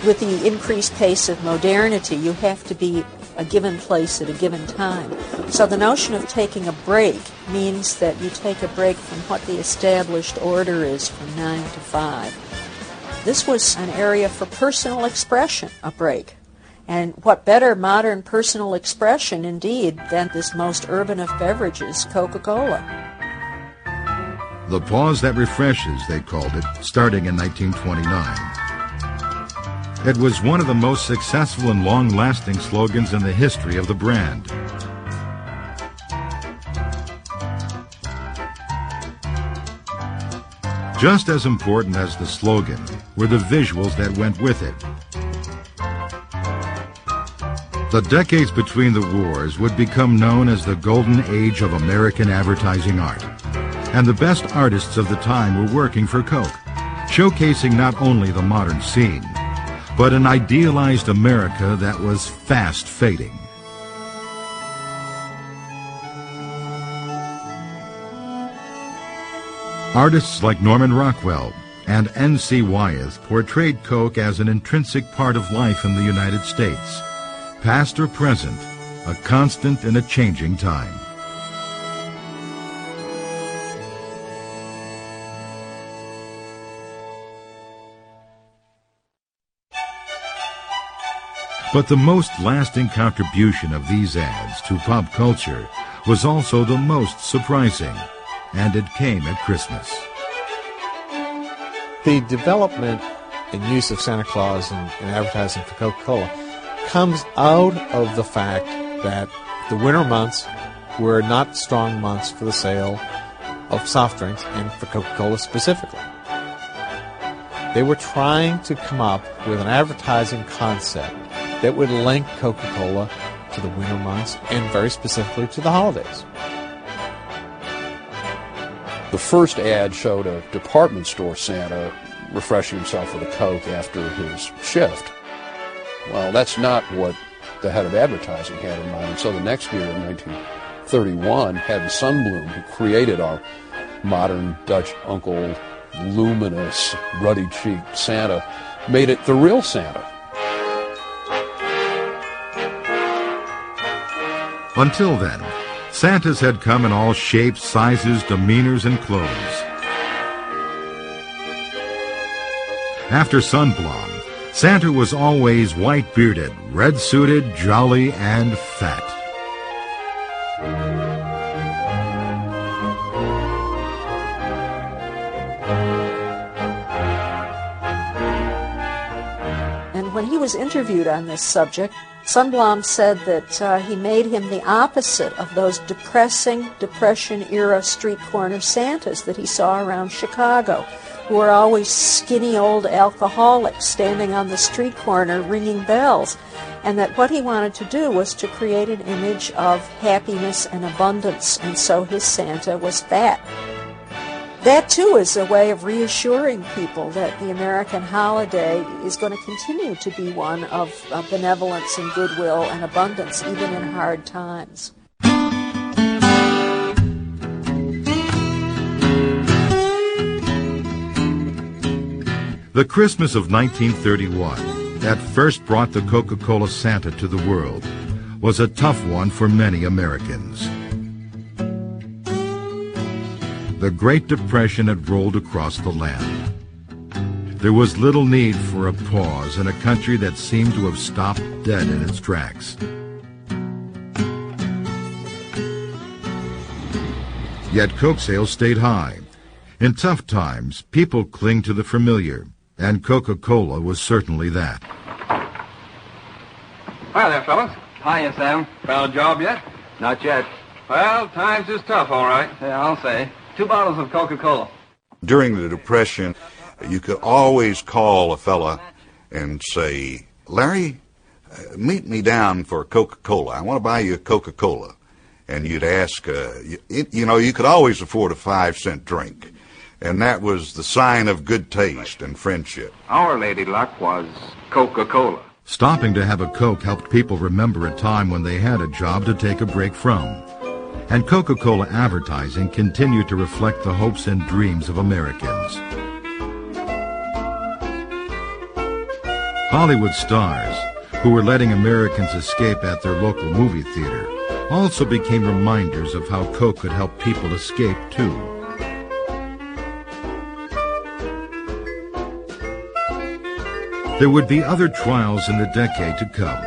With the increased pace of modernity, you have to be a given place at a given time. So the notion of taking a break means that you take a break from what the established order is from 9 to 5. This was an area for personal expression, a break. And what better modern personal expression, indeed, than this most urban of beverages, Coca-Cola. The pause that refreshes, they called it, starting in 1929. It was one of the most successful and long-lasting slogans in the history of the brand. Just as important as the slogan were the visuals that went with it. The decades between the wars would become known as the golden age of American advertising art. And the best artists of the time were working for Coke, showcasing not only the modern scene, but an idealized America that was fast fading. Artists like Norman Rockwell and N.C. Wyeth portrayed Coke as an intrinsic part of life in the United States, past or present, a constant in a changing time. But the most lasting contribution of these ads to pop culture was also the most surprising, and it came at Christmas. The development and use of Santa Claus in advertising for Coca-Cola comes out of the fact that the winter months were not strong months for the sale of soft drinks, and for Coca-Cola specifically. They were trying to come up with an advertising concept that would link Coca-Cola to the winter months and very specifically to the holidays. The first ad showed a department store Santa refreshing himself with a Coke after his shift. Well, that's not what the head of advertising had in mind. So the next year, in 1931, had Sunbloom, who created our modern Dutch uncle, luminous, ruddy-cheeked Santa, made it the real Santa. Until then, Santas had come in all shapes, sizes, demeanors, and clothes. After Sunblom, Santa was always white-bearded, red-suited, jolly, and fat. And when he was interviewed on this subject, Sunblom said that he made him the opposite of those depressing Depression-era street corner Santas that he saw around Chicago, who were always skinny old alcoholics standing on the street corner ringing bells, and that what he wanted to do was to create an image of happiness and abundance, and so his Santa was fat. That, too, is a way of reassuring people that the American holiday is going to continue to be one of benevolence and goodwill and abundance, even in hard times. The Christmas of 1931, that first brought the Coca-Cola Santa to the world, was a tough one for many Americans. The Great Depression had rolled across the land. There was little need for a pause in a country that seemed to have stopped dead in its tracks. Yet Coke sales stayed high. In tough times, people cling to the familiar, and Coca-Cola was certainly that. Hi there, fellas. Hiya, Sam. Found a job yet? Not yet. Well, times is tough, all right. Yeah, I'll say. 2 bottles of Coca-Cola. During the Depression, you could always call a fella and say, Larry, meet me down for Coca-Cola. I want to buy you a Coca-Cola. And you'd ask, you could always afford a 5-cent drink. And that was the sign of good taste and friendship. Our lady luck was Coca-Cola. Stopping to have a Coke helped people remember a time when they had a job to take a break from. And Coca-Cola advertising continued to reflect the hopes and dreams of Americans. Hollywood stars, who were letting Americans escape at their local movie theater, also became reminders of how Coke could help people escape, too. There would be other trials in the decade to come,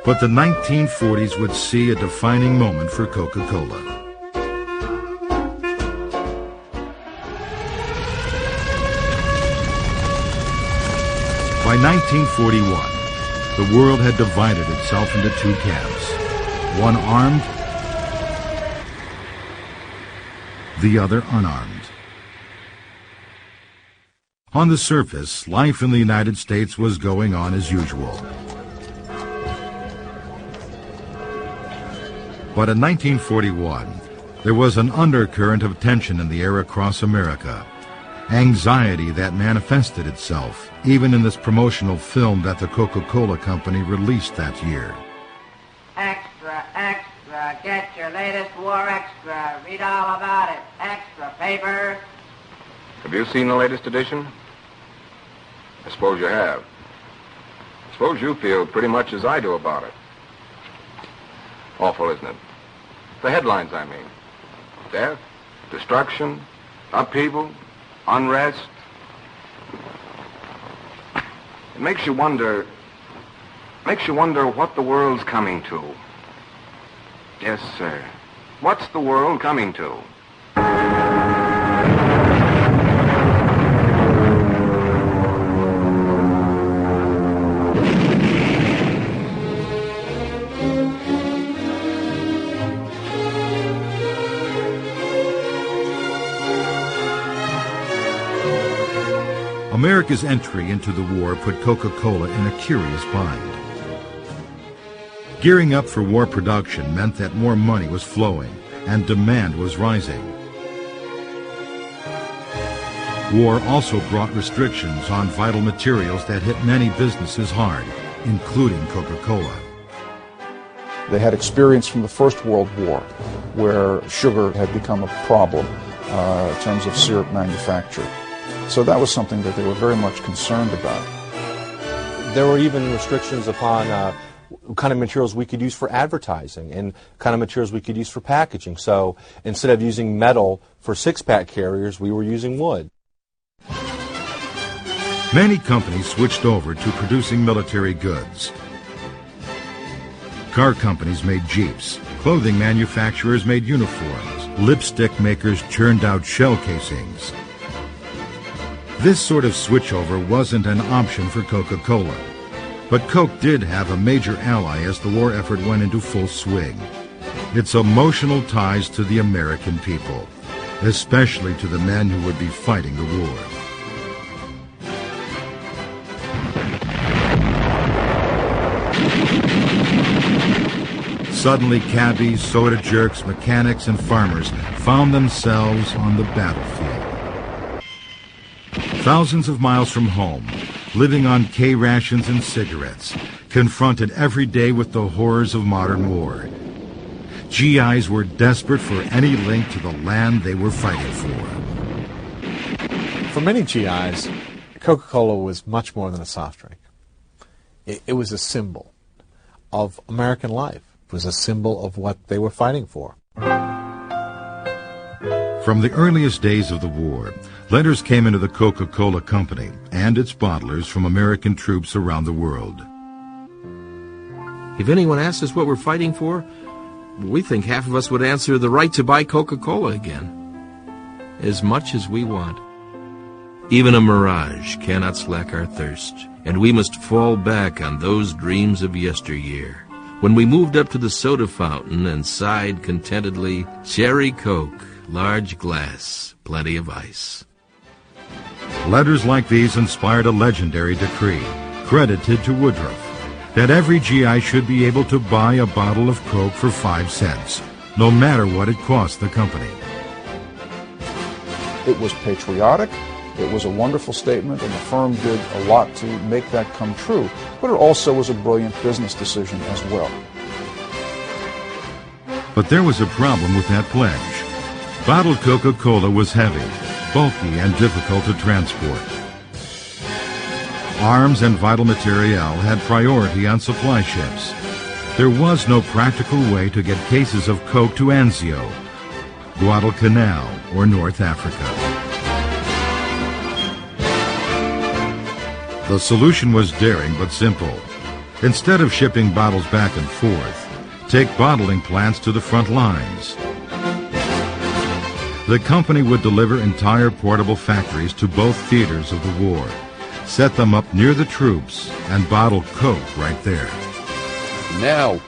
but the 1940s would see a defining moment for Coca-Cola. By 1941, the world had divided itself into 2 camps, one armed, the other unarmed. On the surface, life in the United States was going on as usual. But in 1941, there was an undercurrent of tension in the air across America, anxiety that manifested itself even in this promotional film that the Coca-Cola Company released that year. Extra, extra, get your latest war extra, read all about it, extra paper. Have you seen the latest edition? I suppose you have. I suppose you feel pretty much as I do about it. Awful, isn't it? The headlines, I mean. Death, destruction, upheaval, unrest. It makes you wonder what the world's coming to. Yes, sir. What's the world coming to? America's entry into the war put Coca-Cola in a curious bind. Gearing up for war production meant that more money was flowing and demand was rising. War also brought restrictions on vital materials that hit many businesses hard, including Coca-Cola. They had experience from the First World War, where sugar had become a problem in terms of syrup manufacture. So that was something that they were very much concerned about. There were even restrictions upon kind of materials we could use for advertising and kind of materials we could use for packaging. So instead of using metal for six-pack carriers, we were using wood. Many companies switched over to producing military goods. Car companies made Jeeps, clothing manufacturers made uniforms, lipstick makers churned out shell casings. This sort of switchover wasn't an option for Coca-Cola, but Coke did have a major ally as the war effort went into full swing: its emotional ties to the American people, especially to the men who would be fighting the war. Suddenly, cabbies, soda jerks, mechanics, and farmers found themselves on the battlefield. Thousands of miles from home, living on K rations and cigarettes, confronted every day with the horrors of modern war. GIs were desperate for any link to the land they were fighting for. For many GIs, Coca-Cola was much more than a soft drink. It was a symbol of American life. It was a symbol of what they were fighting for. From the earliest days of the war, letters came into the Coca-Cola Company and its bottlers from American troops around the world. If anyone asks us what we're fighting for, we think half of us would answer the right to buy Coca-Cola again. As much as we want. Even a mirage cannot slack our thirst, and we must fall back on those dreams of yesteryear, when we moved up to the soda fountain and sighed contentedly, "Cherry Coke, large glass, plenty of ice." Letters like these inspired a legendary decree, credited to Woodruff, that every GI should be able to buy a bottle of Coke for 5 cents, no matter what it cost the company. It was patriotic, it was a wonderful statement, and the firm did a lot to make that come true, but it also was a brilliant business decision as well. But there was a problem with that pledge. Bottled Coca-Cola was heavy, bulky, and difficult to transport. Arms and vital materiel had priority on supply ships. There was no practical way to get cases of Coke to Anzio, Guadalcanal, or North Africa. The solution was daring but simple. Instead of shipping bottles back and forth, take bottling plants to the front lines. The company would deliver entire portable factories to both theaters of the war, set them up near the troops, and bottle Coke right there. Now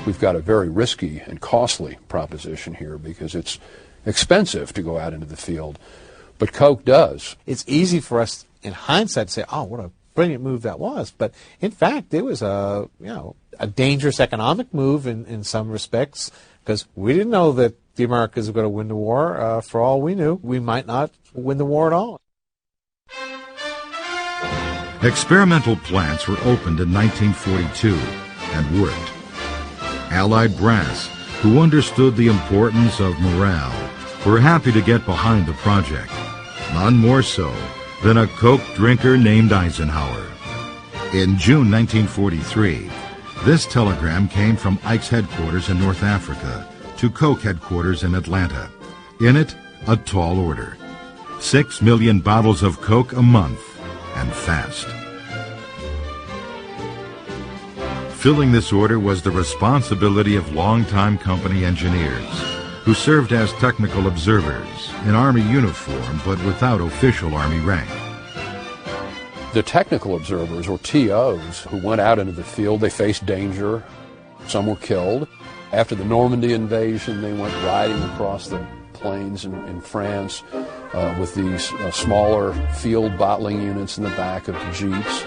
we've got a very risky and costly proposition here because it's expensive to go out into the field, but Coke does. It's easy for us in hindsight to say, oh, what a brilliant move that was, but in fact it was a dangerous economic move in some respects, because we didn't know that the Americans were going to win the war. For all we knew, we might not win the war at all. Experimental plants were opened in 1942 and worked. Allied brass, who understood the importance of morale, were happy to get behind the project. none more so than a Coke drinker named Eisenhower. In June 1943, this telegram came from Ike's headquarters in North Africa to Coke headquarters in Atlanta. In it, a tall order: 6 million bottles of Coke a month, and fast. Filling this order was the responsibility of longtime company engineers, who served as technical observers in Army uniform but without official Army rank. The technical observers, or TOs, who went out into the field, they faced danger. Some were killed. After the Normandy invasion, they went riding across the plains in France with these smaller field bottling units in the back of the jeeps.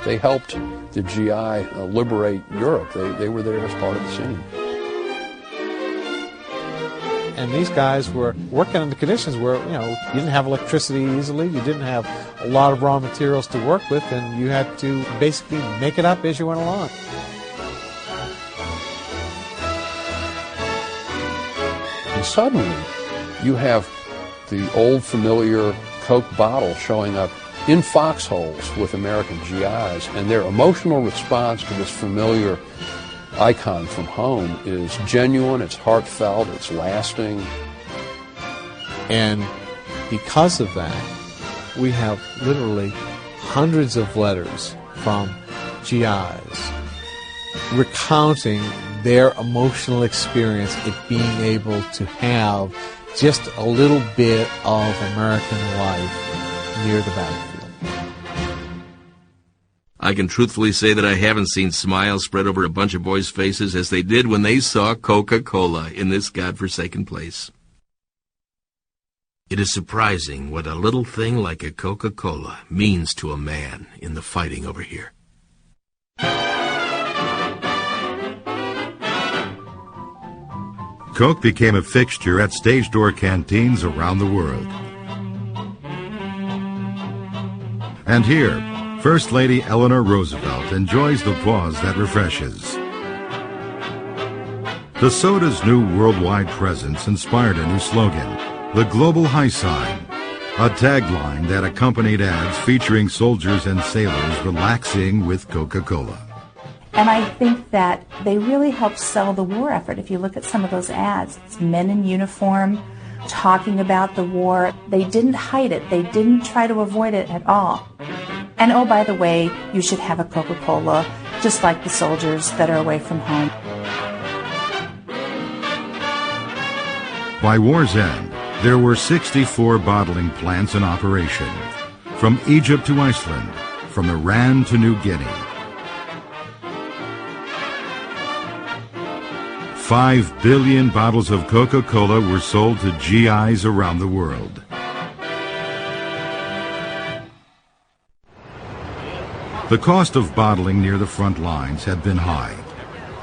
They helped the GI liberate Europe. They were there as part of the scene. And these guys were working under conditions where, you didn't have electricity easily, you didn't have a lot of raw materials to work with, and you had to basically make it up as you went along. And suddenly, you have the old familiar Coke bottle showing up in foxholes with American GIs, and their emotional response to this familiar icon from home is genuine, it's heartfelt, it's lasting. And because of that, we have literally hundreds of letters from GIs recounting their emotional experience at being able to have just a little bit of American life near the battlefield. I can truthfully say that I haven't seen smiles spread over a bunch of boys' faces as they did when they saw Coca-Cola in this godforsaken place. It is surprising what a little thing like a Coca-Cola means to a man in the fighting over here. Coke became a fixture at stage door canteens around the world. And here, First Lady Eleanor Roosevelt enjoys the pause that refreshes. The soda's new worldwide presence inspired a new slogan, the Global High Sign, a tagline that accompanied ads featuring soldiers and sailors relaxing with Coca-Cola. And I think that they really helped sell the war effort. If you look at some of those ads, it's men in uniform talking about the war. They didn't hide it. They didn't try to avoid it at all. And oh, by the way, you should have a Coca-Cola, just like the soldiers that are away from home. By war's end, there were 64 bottling plants in operation, from Egypt to Iceland, from Iran to New Guinea. 5 billion bottles of Coca-Cola were sold to GIs around the world. The cost of bottling near the front lines had been high.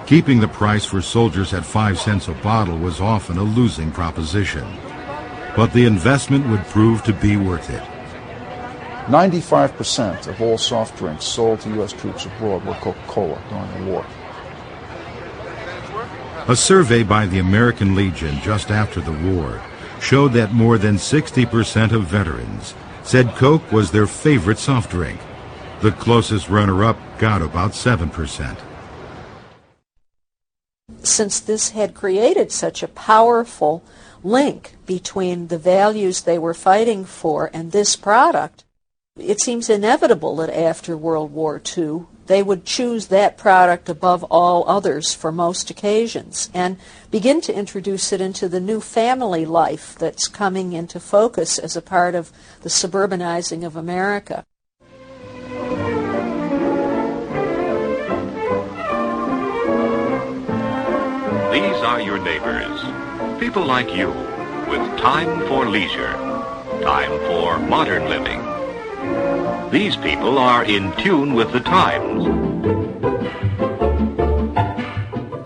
Keeping the price for soldiers at 5 cents a bottle was often a losing proposition. But the investment would prove to be worth it. 95% of all soft drinks sold to U.S. troops abroad were Coca-Cola during the war. A survey by the American Legion just after the war showed that more than 60% of veterans said Coke was their favorite soft drink. The closest runner-up got about 7%. Since this had created such a powerful link between the values they were fighting for and this product, it seems inevitable that after World War II, they would choose that product above all others for most occasions and begin to introduce it into the new family life that's coming into focus as a part of the suburbanizing of America. These are your neighbors, people like you, with time for leisure, time for modern living. These people are in tune with the times.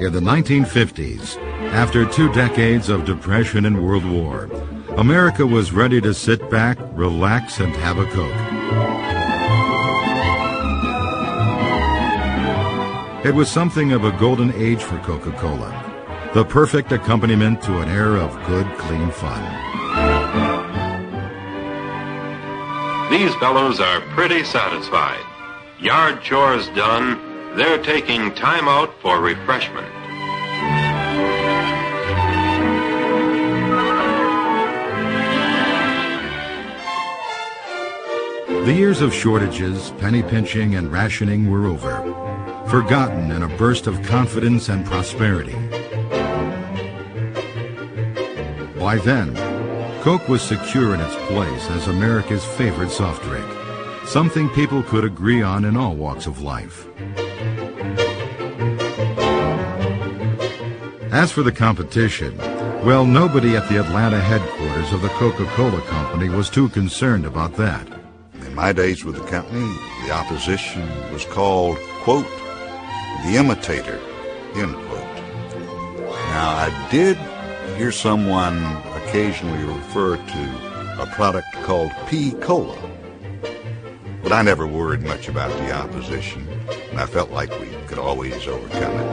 In the 1950s, after 2 decades of depression and World War, America was ready to sit back, relax, and have a Coke. It was something of a golden age for Coca-Cola, the perfect accompaniment to an era of good, clean fun. these fellows are pretty satisfied. Yard chores done, they're taking time out for refreshment. The years of shortages, penny pinching, and rationing were over, forgotten in a burst of confidence and prosperity. By then, Coke was secure in its place as America's favorite soft drink, something people could agree on in all walks of life. As for the competition, well, nobody at the Atlanta headquarters of the Coca-Cola Company was too concerned about that. In my days with the company, the opposition was called, quote, the imitator, end quote. Now, I did hear someone occasionally refer to a product called P-Cola, but I never worried much about the opposition, and I felt like we could always overcome it.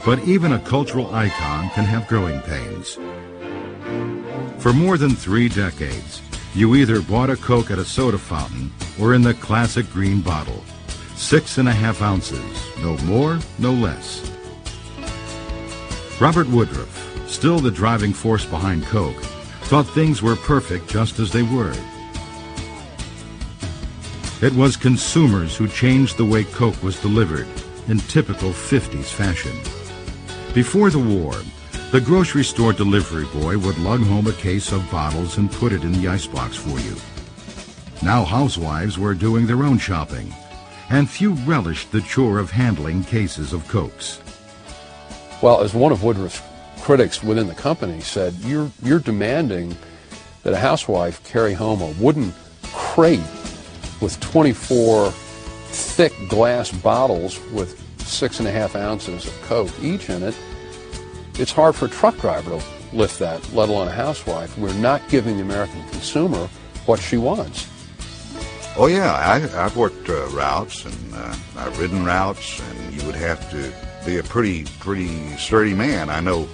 But even a cultural icon can have growing pains. For more than 3 decades, you either bought a Coke at a soda fountain or in the classic green bottle. 6.5 ounces, no more, no less. Robert Woodruff, still the driving force behind Coke, thought things were perfect just as they were. It was consumers who changed the way Coke was delivered in typical 50s fashion. Before the war, the grocery store delivery boy would lug home a case of bottles and put it in the icebox for you. Now housewives were doing their own shopping, and few relished the chore of handling cases of Cokes. Well, as one of Woodruff's critics within the company said, you're demanding that a housewife carry home a wooden crate with 24 thick glass bottles with 6.5 ounces of Coke each in it. It's hard for a truck driver to lift that, let alone a housewife. We're not giving the American consumer what she wants. Oh yeah, I've worked routes, and I've ridden routes, and you would have to be a pretty sturdy man. I know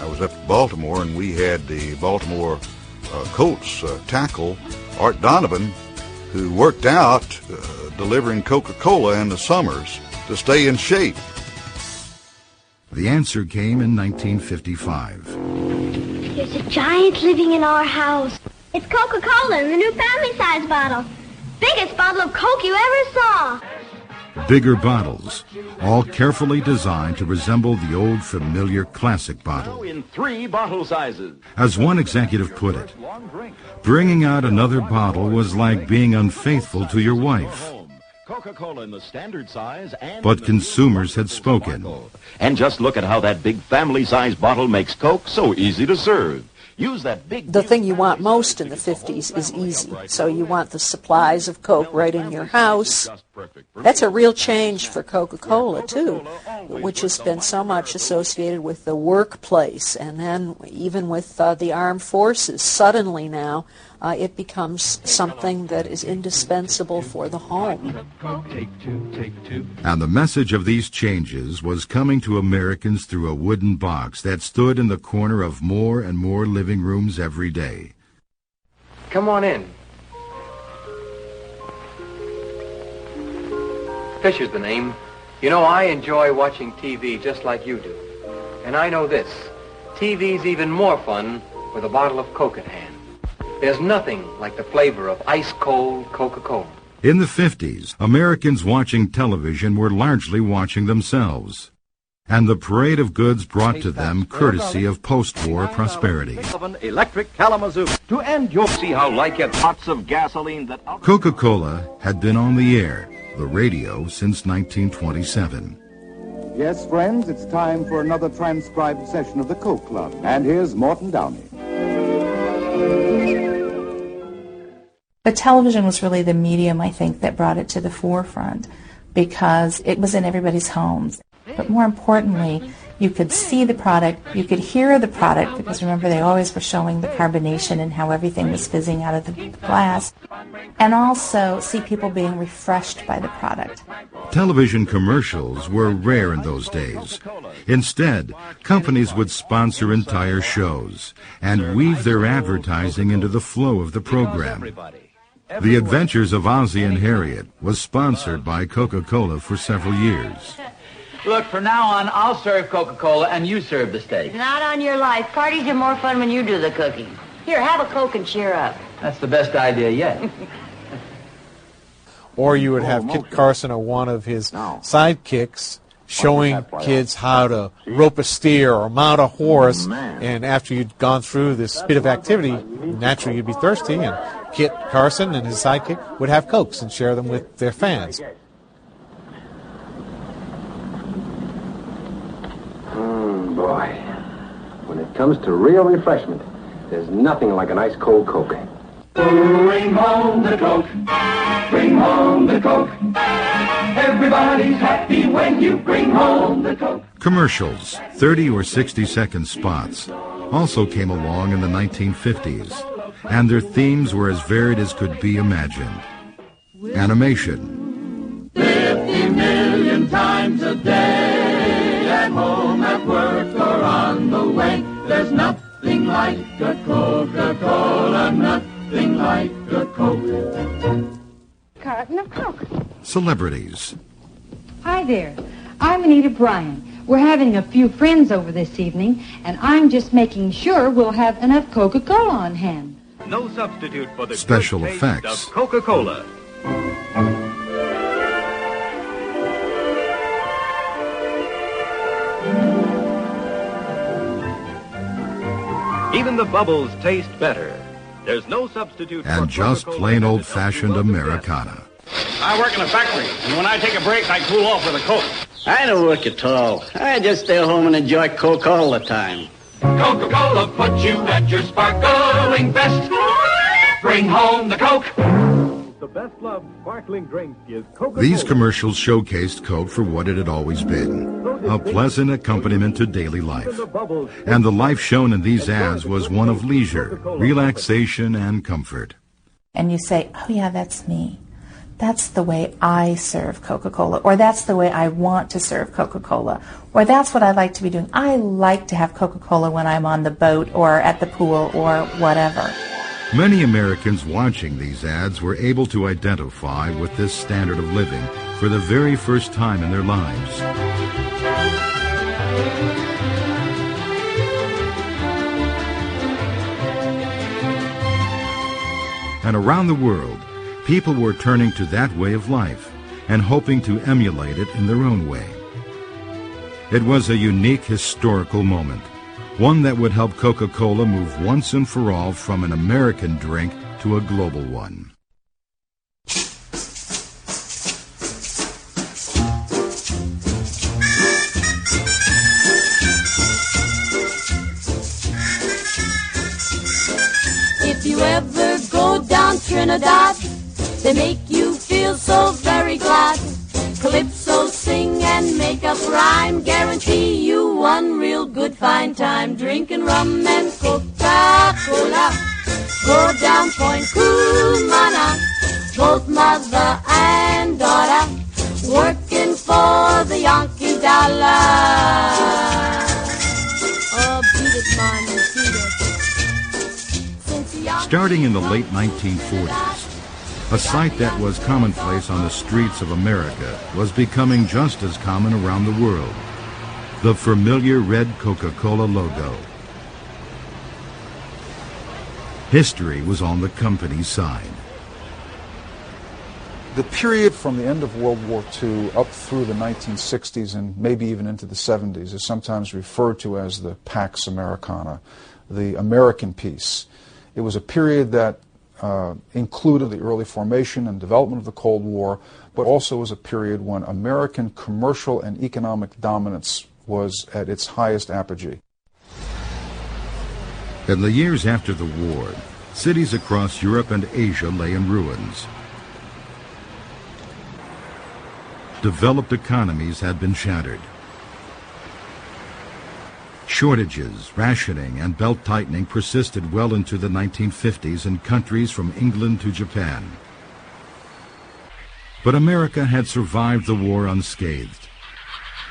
I was up in Baltimore, and we had the Baltimore Colts tackle, Art Donovan, who worked out delivering Coca-Cola in the summers to stay in shape. The answer came in 1955. There's a giant living in our house. It's Coca-Cola in the new family-size bottle. Biggest bottle of Coke you ever saw. Bigger bottles, all carefully designed to resemble the old familiar classic bottle. In 3 bottle sizes. As one executive put it, bringing out another bottle was like being unfaithful to your wife. Coca-Cola in the standard size and But consumers had spoken. And just look at how that big family-size bottle makes Coke so easy to serve. Use that big... The thing you want most in the 50s is easy. So you want the supplies of Coke right in your house. That's a real change for Coca-Cola, too, which has been so much associated with the workplace and then even with the armed forces. Suddenly now, it becomes something that is indispensable for the home. And the message of these changes was coming to Americans through a wooden box that stood in the corner of more and more living rooms every day. Come on in. Fisher's the name. You know, I enjoy watching TV just like you do. And I know this. TV's even more fun with a bottle of Coke at hand. There's nothing like the flavor of ice-cold Coca-Cola. In the 50s, Americans watching television were largely watching themselves, and the parade of goods brought to them courtesy of post-war prosperity. Electric Kalamazoo. To end, you'll see how like it pots of gasoline that... Coca-Cola had been on the air, the radio, since 1927. Yes, friends, it's time for another transcribed session of the Coke Club. And here's Morton Downey. But television was really the medium, I think, that brought it to the forefront because it was in everybody's homes. But more importantly, You could see the product, you could hear the product, because remember they always were showing the carbonation and how everything was fizzing out of the glass, and also see people being refreshed by the product. Television commercials were rare in those days. Instead, companies would sponsor entire shows and weave their advertising into the flow of the program. The Adventures of Ozzie and Harriet was sponsored by Coca-Cola for several years. Look, from now on, I'll serve Coca-Cola and you serve the steak. Not on your life. Parties are more fun when you do the cooking. Here, have a Coke and cheer up. That's the best idea yet. Or you would have Kit Carson or one of his sidekicks showing kids how to rope a steer or mount a horse, and after you'd gone through this bit of activity, naturally you'd be thirsty, and Kit Carson and his sidekick would have Cokes and share them with their fans. Boy, when it comes to real refreshment, there's nothing like a nice cold Coke. Bring home the Coke, bring home the Coke. Everybody's happy when you bring home the Coke. Commercials, 30 or 60-second spots, also came along in the 1950s, and their themes were as varied as could be imagined. Animation. 50 million times a day, at home, at work, or on the way. There's nothing like a Coca-Cola, nothing like a Coke. Carton of Coke. Celebrities. Hi there. I'm Anita Bryan. We're having a few friends over this evening, and I'm just making sure we'll have enough Coca-Cola on hand. No substitute for the Special good taste effects. of Coca-Cola. Even the bubbles taste better. There's no substitute And for just Coca-Cola plain that old-fashioned helps you look Americana. I work in a factory, and when I take a break, I cool off with a Coke. I don't work at all. I just stay home and enjoy Coke all the time. Coca-Cola puts you at your sparkling best. Bring home the Coke. The best loved sparkling drink is Coca-Cola. These commercials showcased Coke for what it had always been, a pleasant accompaniment to daily life. And the life shown in these ads was one of leisure, relaxation, and comfort. And you say, oh yeah, that's me. That's the way I serve Coca-Cola, or that's the way I want to serve Coca-Cola, or that's what I like to be doing. I like to have Coca-Cola when I'm on the boat or at the pool or whatever. Many Americans watching these ads were able to identify with this standard of living for the very first time in their lives. And around the world, people were turning to that way of life and hoping to emulate it in their own way. It was a unique historical moment, one that would help Coca-Cola move once and for all from an American drink to a global one. If you ever go down Trinidad, they make you feel so very glad. Calypso sing and make up rhyme, guarantee you one real good fine time. Drinking rum and Coca-Cola, go down Point Cumana, both mother and daughter, working for the Yankee dollar. Oh, beat it, man, beat it. Starting in the late 1940s, a sight that was commonplace on the streets of America was becoming just as common around the world. The familiar red Coca-Cola logo. History was on the company's side. The period from the end of World War II up through the 1960s and maybe even into the 70s is sometimes referred to as the Pax Americana, the American peace. It was a period that included the early formation and development of the Cold War, but also was a period when American commercial and economic dominance was at its highest apogee. In the years after the war, cities across Europe and Asia lay in ruins. Developed economies had been shattered. Shortages, rationing, and belt-tightening persisted well into the 1950s in countries from England to Japan. But America had survived the war unscathed.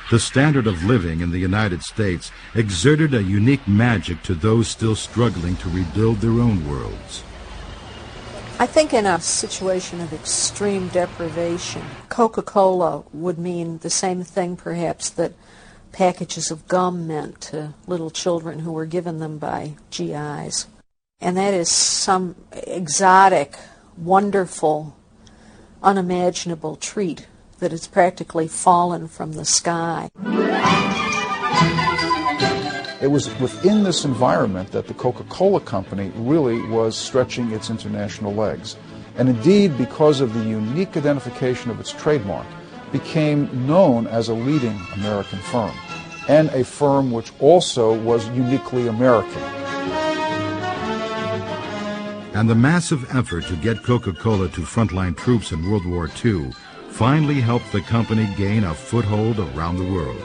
The standard of living in the United States exerted a unique magic to those still struggling to rebuild their own worlds. I think in a situation of extreme deprivation, Coca-Cola would mean the same thing perhaps that packages of gum meant to little children who were given them by GIs. And that is some exotic, wonderful, unimaginable treat that has practically fallen from the sky. It was within this environment that the Coca-Cola Company really was stretching its international legs. And indeed, because of the unique identification of its trademark, became known as a leading American firm, and a firm which also was uniquely American. And the massive effort to get Coca-Cola to frontline troops in World War II finally helped the company gain a foothold around the world.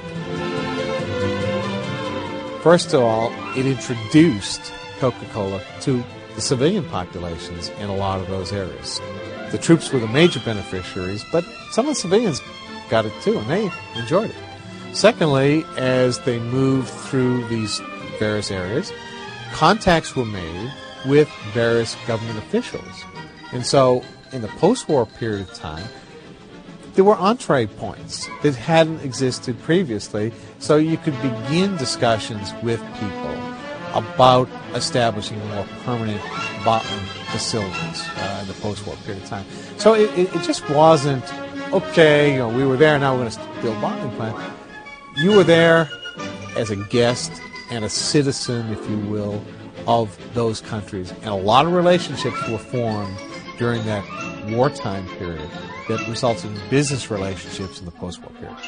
First of all, it introduced Coca-Cola to the civilian populations in a lot of those areas. The troops were the major beneficiaries, but some of the civilians got it too, and they enjoyed it. Secondly, as they moved through these various areas, contacts were made with various government officials. And so, in the post-war period of time, there were entree points that hadn't existed previously, so you could begin discussions with people about establishing more permanent bottling facilities in the post-war period of time. So it just wasn't, okay, we were there, now we're going to build a bottling plant. You were there as a guest and a citizen, if you will, of those countries. And a lot of relationships were formed during that wartime period that resulted in business relationships in the post-war period.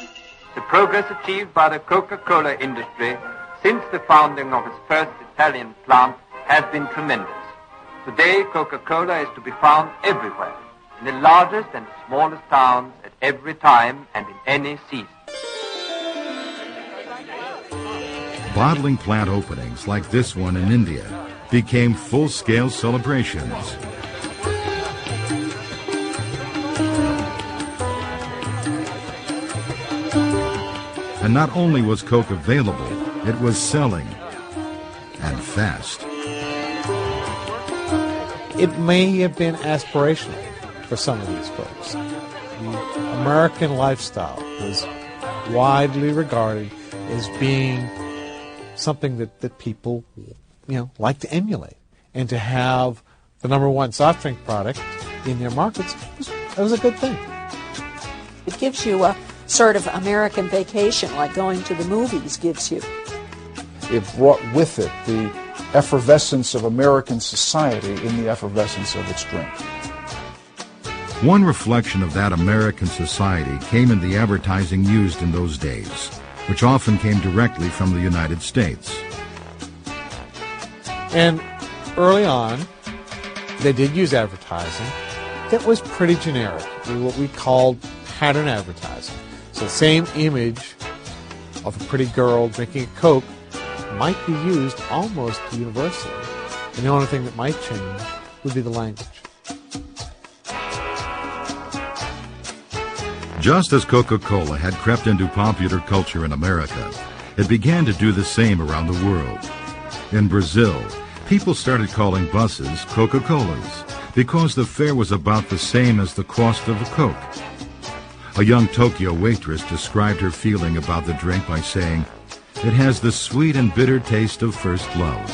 The progress achieved by the Coca-Cola industry since the founding of its first Italian plant has been tremendous. Today, Coca-Cola is to be found everywhere, in the largest and smallest towns, at every time and in any season. Bottling plant openings like this one in India became full-scale celebrations. And not only was Coke available, it was selling, and fast. It may have been aspirational for some of these folks. The American lifestyle was widely regarded as being something that people, like to emulate. And to have the #1 soft drink product in their markets, that was a good thing. It gives you a sort of American vacation, like going to the movies gives you. It brought with it the effervescence of American society in the effervescence of its drink. One reflection of that American society came in the advertising used in those days, which often came directly from the United States. And early on, they did use advertising that was pretty generic, what we called pattern advertising. So the same image of a pretty girl drinking a Coke might be used almost universally. And the only thing that might change would be the language. Just as Coca-Cola had crept into popular culture in America, it began to do the same around the world. In Brazil, people started calling buses Coca-Colas because the fare was about the same as the cost of a Coke. A young Tokyo waitress described her feeling about the drink by saying, "It has the sweet and bitter taste of first love."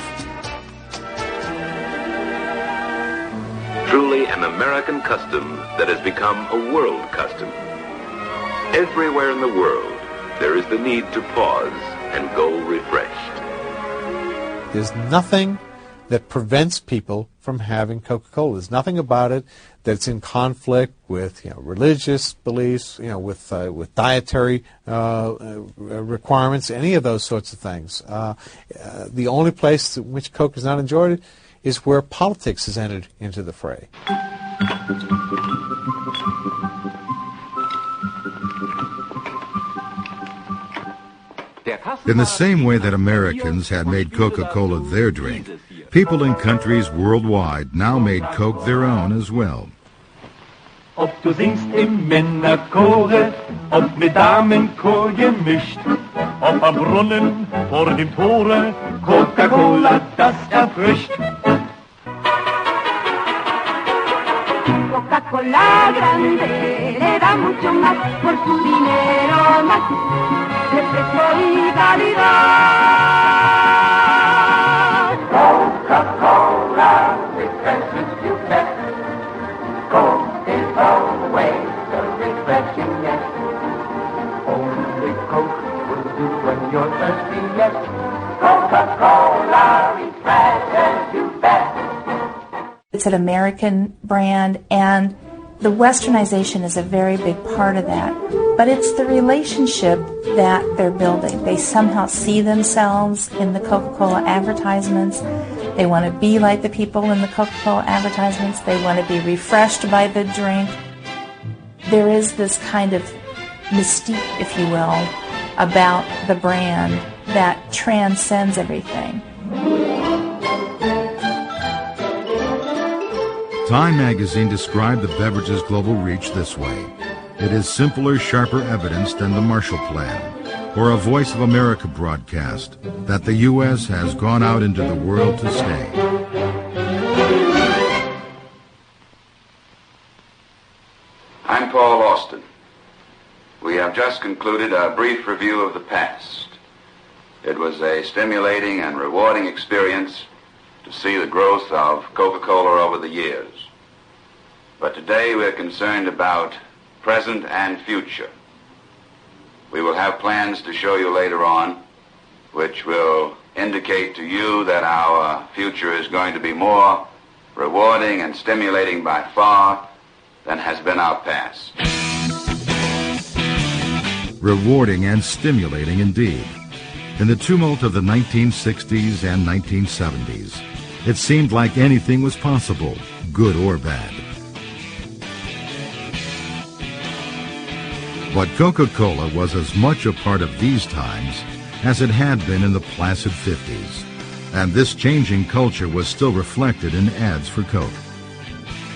Truly an American custom that has become a world custom. Everywhere in the world, there is the need to pause and go refreshed. There's nothing that prevents people from having Coca-Cola. There's nothing about it that's in conflict with religious beliefs, with dietary requirements, any of those sorts of things. The only place in which Coke is not enjoyed is where politics has entered into the fray. Der In the same way that Americans had made Coca-Cola their drink, people in countries worldwide now made Coke their own as well. Ob du singst im Männerchore, ob mit Damenchor gemischt, ob am Brunnen vor dem Tore, Coca-Cola, das erfrischt. Coca-Cola grande le da mucho más por su dinero más, refresco y calidad. Coca-Cola, refreshes you best. Coke is always the refreshingest. Only Coke will do when you're thirsty, yes. Coca-Cola refreshes you best. It's an American brand, and the westernization is a very big part of that. But it's the relationship that they're building. They somehow see themselves in the Coca-Cola advertisements. They want to be like the people in the Coca-Cola advertisements. They want to be refreshed by the drink. There is this kind of mystique, if you will, about the brand that transcends everything. Time magazine described the beverage's global reach this way. It is simpler, sharper evidence than the Marshall Plan, or a Voice of America broadcast, that the U.S. has gone out into the world to stay. I'm Paul Austin. We have just concluded a brief review of the past. It was a stimulating and rewarding experience to see the growth of Coca-Cola over the years. But today we're concerned about present and future. We will have plans to show you later on, which will indicate to you that our future is going to be more rewarding and stimulating by far than has been our past. Rewarding and stimulating indeed. In the tumult of the 1960s and 1970s, it seemed like anything was possible, good or bad. But Coca-Cola was as much a part of these times as it had been in the placid 50s, and this changing culture was still reflected in ads for Coke.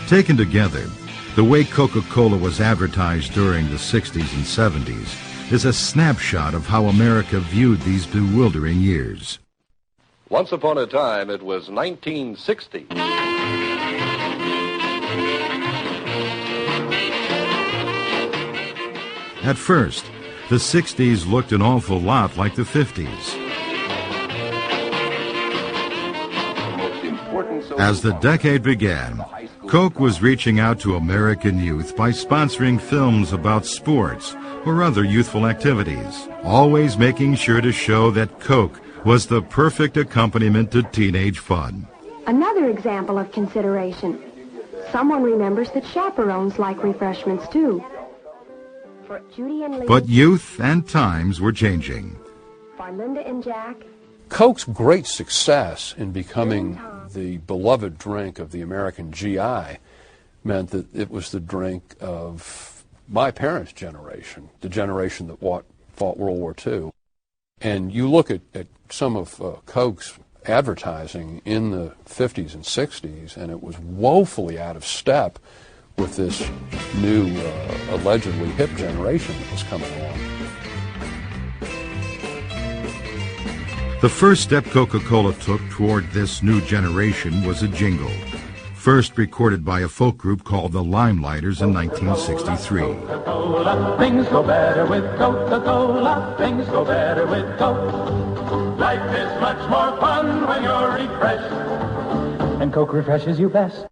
Taken together, the way Coca-Cola was advertised during the 60s and 70s is a snapshot of how America viewed these bewildering years. Once upon a time, it was 1960. At first, the 60s looked an awful lot like the 50s. As the decade began, Coke was reaching out to American youth by sponsoring films about sports or other youthful activities, always making sure to show that Coke was the perfect accompaniment to teenage fun. Another example of consideration. Someone remembers that chaperones like refreshments too. For Judy and Lee, But youth and times were changing. for Linda and Jack, Coke's great success in becoming the beloved drink of the American GI meant that it was the drink of my parents' generation, the generation that fought World War II. And you look at some of Coke's advertising in the 50s and 60s, and it was woefully out of step with this new, allegedly hip generation that was coming along. The first step Coca-Cola took toward this new generation was a jingle, first recorded by a folk group called the Limelighters in 1963. Coca-Cola, things go better with Coca-Cola, things go better with Coke. Life is much more fun when you're refreshed, and Coke refreshes you best.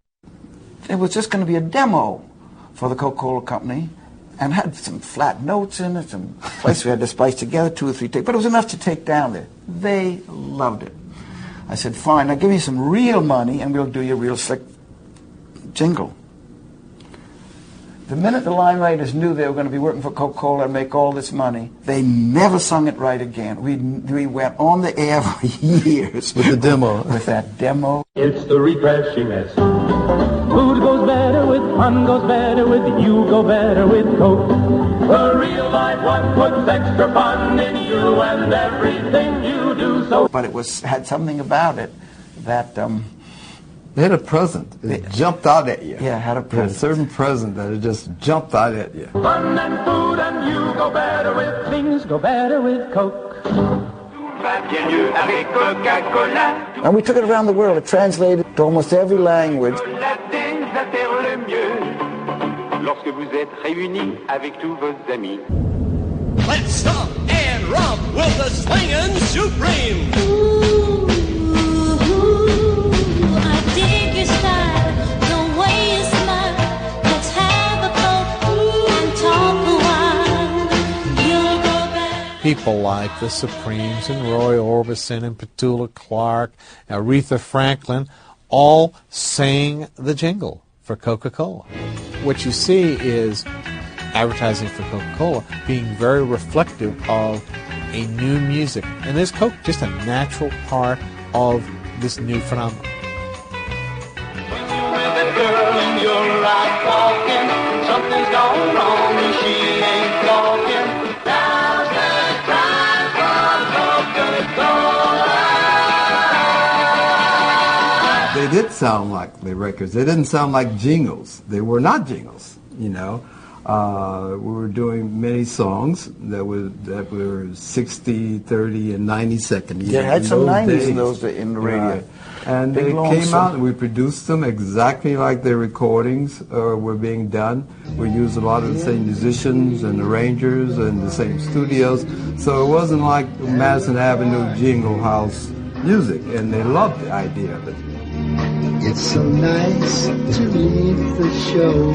It was just going to be a demo for the Coca-Cola Company, and had some flat notes in it, some place we had to splice together, 2 or 3 takes, but it was enough to take down there. They loved it. I said, fine, now give me some real money and we'll do you a real slick jingle. The minute the line writers knew they were going to be working for Coca-Cola and make all this money, they never sung it right again. We went on the air for years. With the demo. With that demo. It's the refreshingness. Food goes better with fun, goes better with you, go better with Coke. The real life one puts extra fun in you and everything you do. So, but it had something about it that they had a present. It jumped out at you. Yeah, had a present. It had a certain present that it just jumped out at you. Fun and food and you go better with things, go better with Coke. And we took it around the world. It translated to almost every language. Lorsque vous êtes réunis avec tous vos amis. Let's stop and romp with the Slingin' Supreme. People like the Supremes and Roy Orbison and Petula Clark, Aretha Franklin, all sang the jingle for Coca-Cola. What you see is advertising for Coca-Cola being very reflective of a new music. And is Coke just a natural part of this new phenomenon? When you're with a girl and you're out walking, something's gone wrong and she ain't talking. Now's the time for Coca-Cola. They did sound like the records. They didn't sound like jingles. They were not jingles, you know. We were doing many songs that were 60, 30, and 90-second. Yeah, had some 90s in those in the radio. And they came out and we produced them exactly like their recordings were being done. We used a lot of the same musicians and arrangers and the same studios. So it wasn't like Madison Avenue Jingle House music, and they loved the idea of it. It's so nice to leave the show.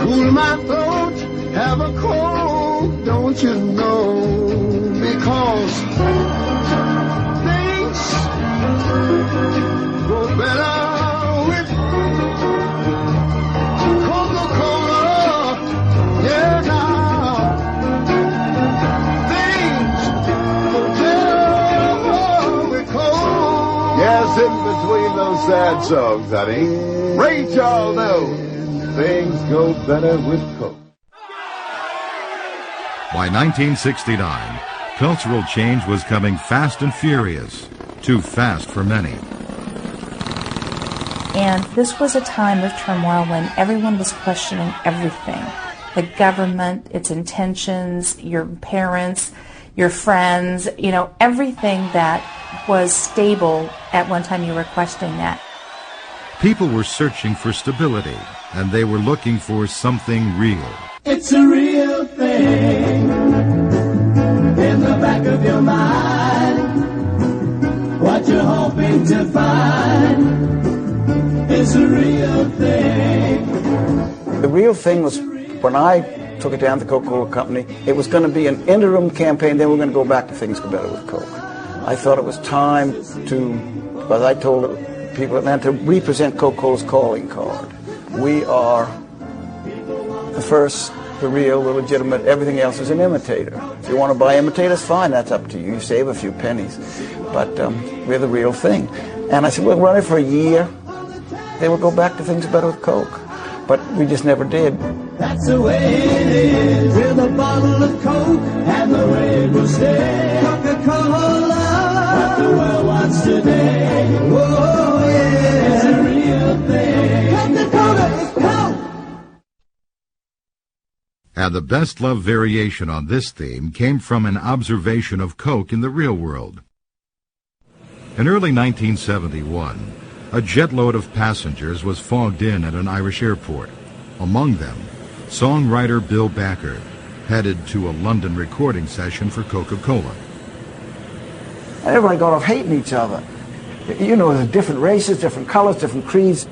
Cool my throat, have a cold, don't you know? Because things go better with Coca-Cola. Yeah, now things go better with Coke. Yes, in between those sad songs, honey, Ray Charles knows things go better with Coke. By 1969, cultural change was coming fast and furious, too fast for many. And this was a time of turmoil when everyone was questioning everything. The government, its intentions, your parents, your friends, you know, everything that was stable at one time you were questioning that. People were searching for stability, and they were looking for something real. It's a real thing in the back of your mind. What you're hoping to find is a real thing. The real thing was when I took it down to the Coca-Cola Company, it was going to be an interim campaign, then we're going to go back to things go better with Coke. I thought it was time to, as I told people at Atlanta, to represent Coca-Cola's calling card. We are the first, the real, the legitimate. Everything else is an imitator. If you want to buy imitators, fine, that's up to you. You save a few pennies. But we're the real thing. And I said, we'll run it for a year. Then we'll go back to things better with Coke. But we just never did. That's the way it is with a bottle of Coke and the way it will stay. Coca-Cola, what the world wants today. Oh yeah, it's a real thing. Coca-Cola is Coke. And the best-loved variation on this theme came from an observation of Coke in the real world. In early 1971, a jetload of passengers was fogged in at an Irish airport. Among them, songwriter Bill Backer, headed to a London recording session for Coca-Cola. Everybody got off hating each other. You know, there's different races, different colors, different creeds.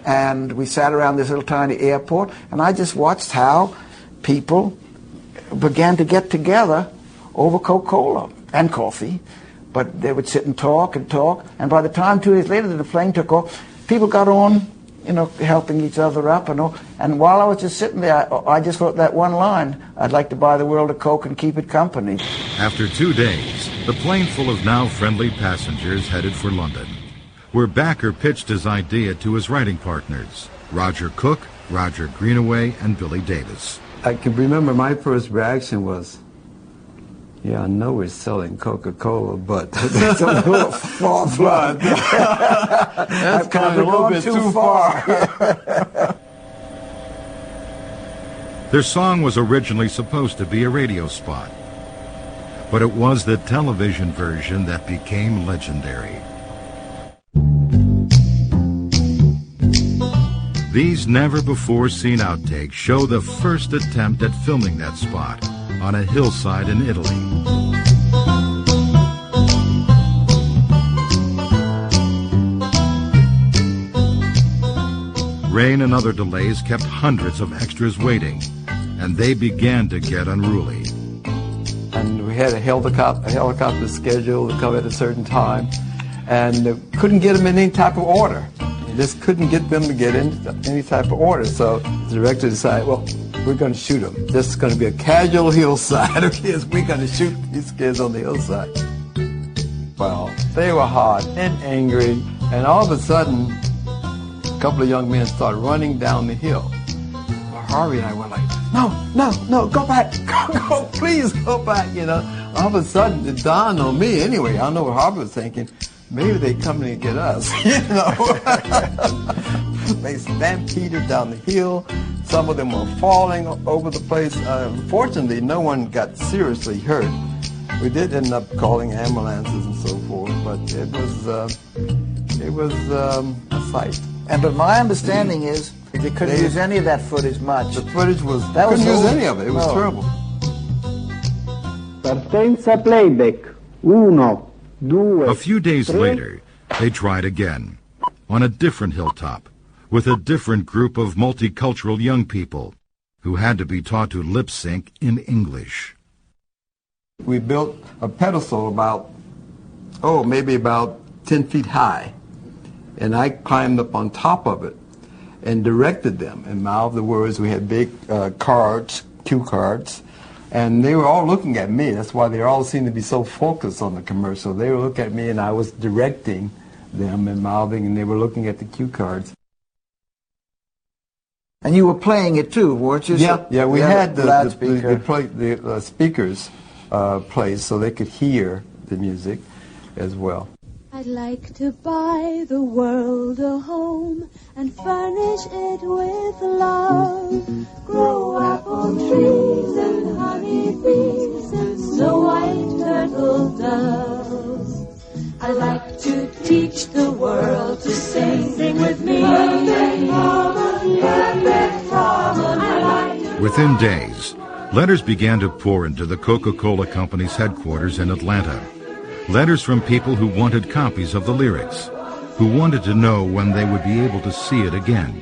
And we sat around this little tiny airport, and I just watched how people began to get together over Coca-Cola and coffee. But they would sit and talk, and by the time 2 days later that the plane took off, people got on helping each other up and all. And while I was just sitting there, I just wrote that one line, I'd like to buy the world a Coke and keep it company. After 2 days, the plane full of now friendly passengers headed for London, where Backer pitched his idea to his writing partners, Roger Cook, Roger Greenaway, and Billy Davis. I can remember my first reaction was, yeah, I know we're selling Coca-Cola, but that's a little far. That's kind of a little bit too far. Their song was originally supposed to be a radio spot, but it was the television version that became legendary. These never-before-seen outtakes show the first attempt at filming that spot on a hillside in Italy. Rain and other delays kept hundreds of extras waiting, and they began to get unruly. And we had a helicopter schedule to come at a certain time, and couldn't get them in any type of order. Just couldn't get them to get into any type of order. So the director decided, well, we're going to shoot them. This is going to be a casual hillside of kids. We're going to shoot these kids on the hillside. Well, they were hot and angry, and all of a sudden, a couple of young men started running down the hill. Well, Harvey and I were like, no, go back, go, please go back, All of a sudden, it dawned on me anyway. I don't know what Harvey was thinking. Maybe they coming to get us, They stampeded down the hill. Some of them were falling over the place. Fortunately, no one got seriously hurt. We did end up calling ambulances and so forth, but it was a sight. But my understanding is they couldn't use any of that footage much. The footage couldn't use any of it. It was terrible. Partenza playback. 1, 2. A few days later, they tried again, on a different hilltop, with a different group of multicultural young people who had to be taught to lip sync in English. We built a pedestal maybe about 10 feet high, and I climbed up on top of it and directed them and mouthed the words. We had big cue cards, and they were all looking at me. That's why they all seemed to be so focused on the commercial. They were looking at me, and I was directing them and mouthing, and they were looking at the cue cards. And you were playing it too, weren't you? Yeah, we had the speakers placed so they could hear the music as well. I'd like to buy the world a home and furnish it with love. Grow apple trees and honey bees and snow white turtle doves. I'd like to teach the world to sing with me. Perfect harmony, perfect harmony. Within days, letters began to pour into the Coca-Cola Company's headquarters in Atlanta. Letters from people who wanted copies of the lyrics, who wanted to know when they would be able to see it again,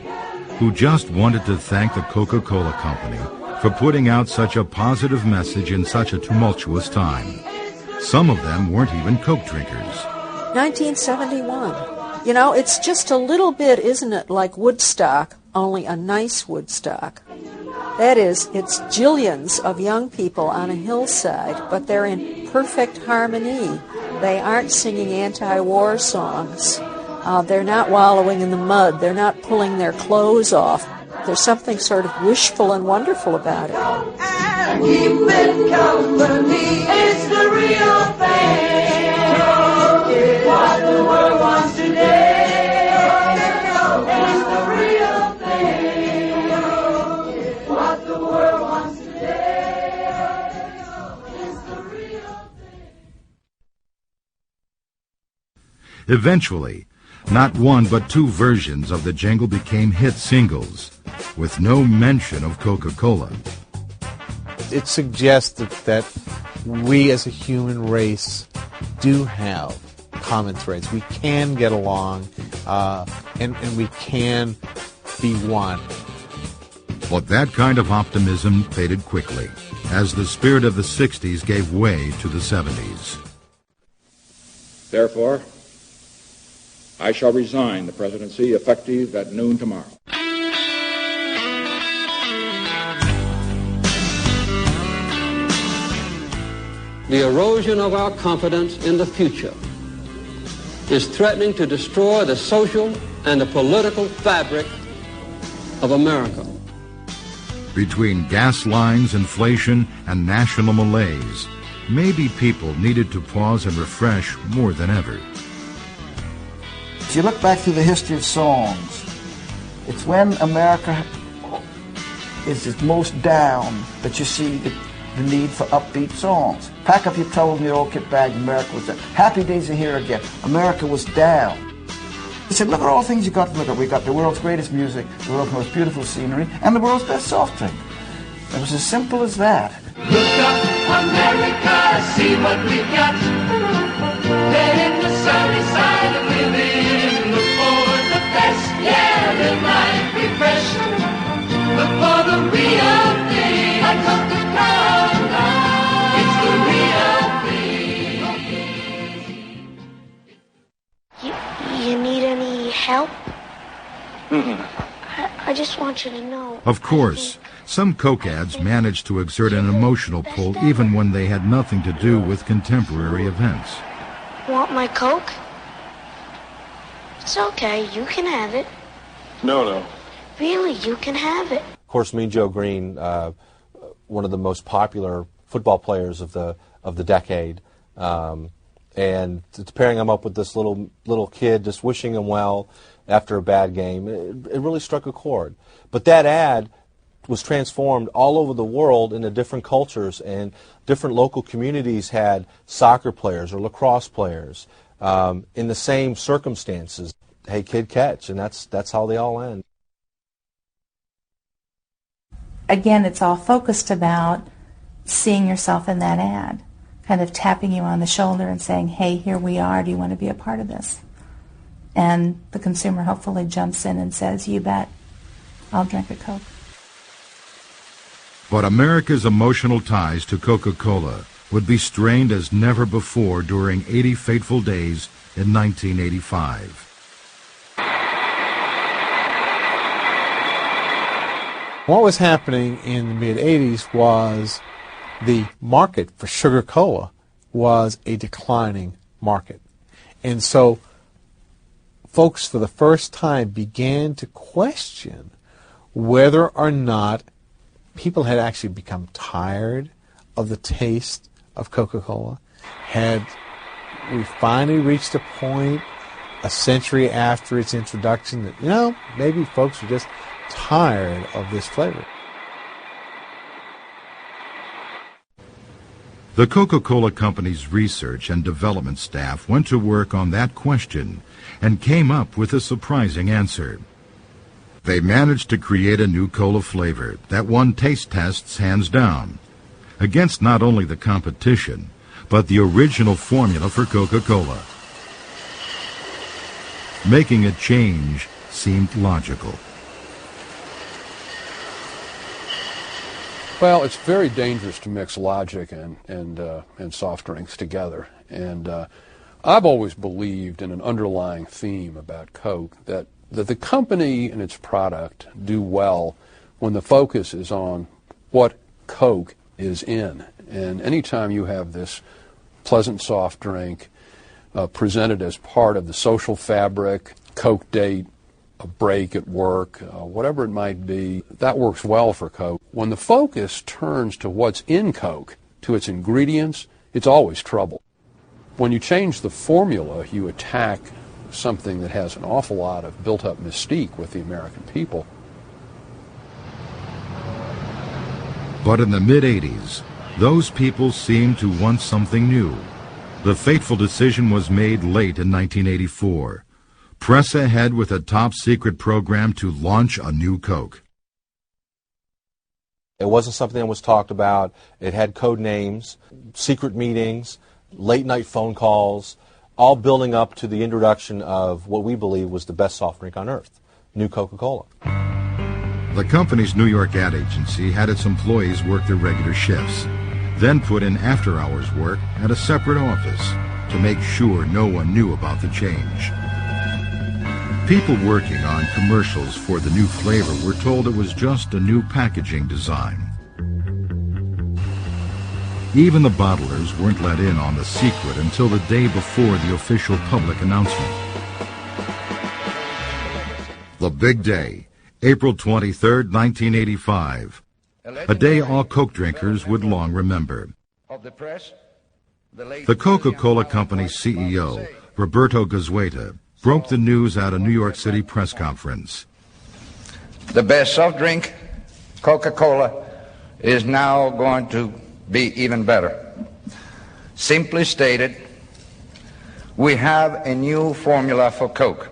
who just wanted to thank the Coca-Cola Company for putting out such a positive message in such a tumultuous time. Some of them weren't even Coke drinkers. 1971. It's just a little bit, isn't it, like Woodstock, only a nice Woodstock. That is, it's jillions of young people on a hillside, but they're in perfect harmony. They aren't singing anti-war songs. They're not wallowing in the mud. They're not pulling their clothes off. There's something sort of wishful and wonderful about it. And keep it company. It's the real thing. What the world wants today. It's the real thing. What the world wants today. It's the real thing. Eventually, not one but two versions of the jingle became hit singles, with no mention of Coca-Cola. It suggests that we as a human race do have common threads. We can get along, and we can be one. But that kind of optimism faded quickly, as the spirit of the 60s gave way to the 70s. Therefore, I shall resign the presidency effective at noon tomorrow. The erosion of our confidence in the future is threatening to destroy the social and the political fabric of America. Between gas lines, inflation, and national malaise, maybe people needed to pause and refresh more than ever. If you look back through the history of songs, it's when America is its most down that you see the need for upbeat songs. Pack up your troubles in your old kit bag, America was down. Happy Days are here again. America was down. He said, look at all the things you got to look at. We got the world's greatest music, the world's most beautiful scenery, and the world's best soft drink. It was as simple as that. Look up, America, see what we've got. There in the sunny side of living. Look for the best, yeah, live life refreshed. Look for the real thing. A Coca-Cola, it's the real thing. You need any help? I just want you to know. Of course, some Coke ads managed to exert an emotional pull even when they had nothing to do with contemporary events. Want my Coke? It's okay, you can have it. No. Really, you can have it. Of course, Mean Joe Green, one of the most popular football players of the decade, and it's pairing him up with this little kid, just wishing him well after a bad game. It really struck a chord. But that ad was transformed all over the world into different cultures, and different local communities had soccer players or lacrosse players in the same circumstances. Hey, kid, catch, and that's how they all end. Again, it's all focused about seeing yourself in that ad, kind of tapping you on the shoulder and saying, hey, here we are, do you want to be a part of this? And the consumer hopefully jumps in and says, you bet, I'll drink a Coke. But America's emotional ties to Coca-Cola would be strained as never before during 80 fateful days in 1985. What was happening in the mid-'80s was the market for sugar cola was a declining market. And so folks for the first time began to question whether or not people had actually become tired of the taste of Coca-Cola. Had we finally reached a point a century after its introduction that, maybe folks were just tired of this flavor. The Coca-Cola Company's research and development staff went to work on that question and came up with a surprising answer. They managed to create a new cola flavor that won taste tests hands down, against not only the competition, but the original formula for Coca-Cola. Making a change seemed logical. Well, it's very dangerous to mix logic and soft drinks together. And I've always believed in an underlying theme about Coke that the company and its product do well when the focus is on what Coke is in. And anytime you have this pleasant soft drink presented as part of the social fabric, Coke date, a break at work, whatever it might be, that works well for Coke. When the focus turns to what's in Coke, to its ingredients, it's always trouble. When you change the formula, you attack something that has an awful lot of built-up mystique with the American people. But in the mid-'80s, those people seemed to want something new. The fateful decision was made late in 1984. Press ahead with a top-secret program to launch a new Coke. It wasn't something that was talked about. It had code names, secret meetings, late-night phone calls, all building up to the introduction of what we believe was the best soft drink on earth, New Coca-Cola. The company's New York ad agency had its employees work their regular shifts, then put in after-hours work at a separate office to make sure no one knew about the change. People working on commercials for the new flavor were told it was just a new packaging design. Even the bottlers weren't let in on the secret until the day before the official public announcement. The big day, April 23, 1985. A day all Coke drinkers would long remember. The Coca-Cola Company CEO, Roberto Goizueta, broke the news at a New York City press conference. The best soft drink, Coca-Cola, is now going to be even better. Simply stated, we have a new formula for Coke.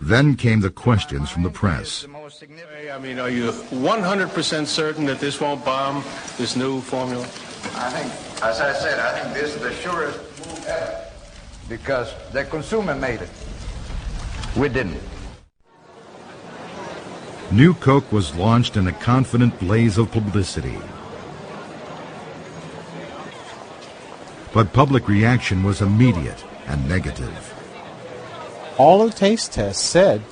Then came the questions from the press. I mean, are you 100% certain that this won't bomb, this new formula? I think, as I said, I think this is the surest move ever, because the consumer made it. We didn't. New Coke was launched in a confident blaze of publicity. But public reaction was immediate and negative. All of the taste tests said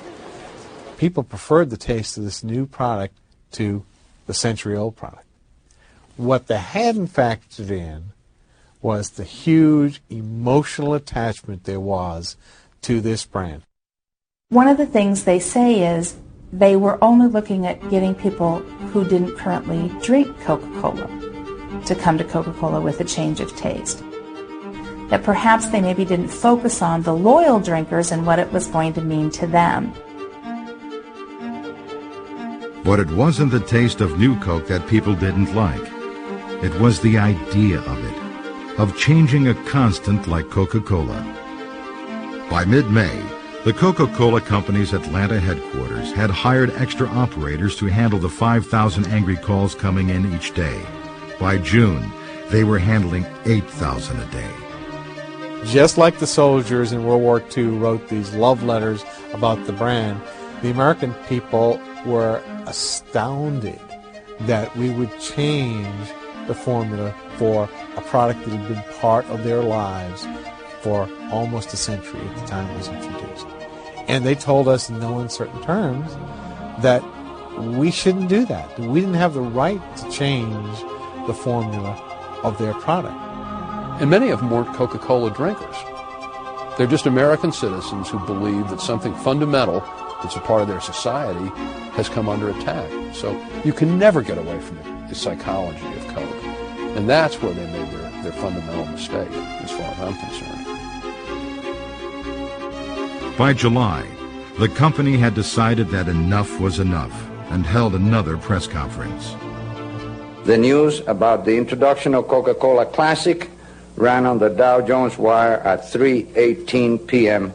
people preferred the taste of this new product to the century-old product. What they hadn't factored in was the huge emotional attachment there was to this brand. One of the things they say is they were only looking at getting people who didn't currently drink Coca-Cola to come to Coca-Cola with a change of taste. That perhaps they maybe didn't focus on the loyal drinkers and what it was going to mean to them. But it wasn't the taste of New Coke that people didn't like. It was the idea of it, of changing a constant like Coca-Cola. By mid-May, the Coca-Cola Company's Atlanta headquarters had hired extra operators to handle the 5,000 angry calls coming in each day. By June, they were handling 8,000 a day. Just like the soldiers in World War II wrote these love letters about the brand, the American people were astounded that we would change the formula for a product that had been part of their lives for almost a century at the time it was introduced. And they told us in no uncertain terms that we shouldn't do that. We didn't have the right to change the formula of their product. And many of them weren't Coca-Cola drinkers. They're just American citizens who believe that something fundamental that's a part of their society has come under attack. So you can never get away from the psychology of Coke. And that's where they made their fundamental mistake, as far as I'm concerned. By July, the company had decided that enough was enough and held another press conference. The news about the introduction of Coca-Cola Classic ran on the Dow Jones wire at 3:18 p.m.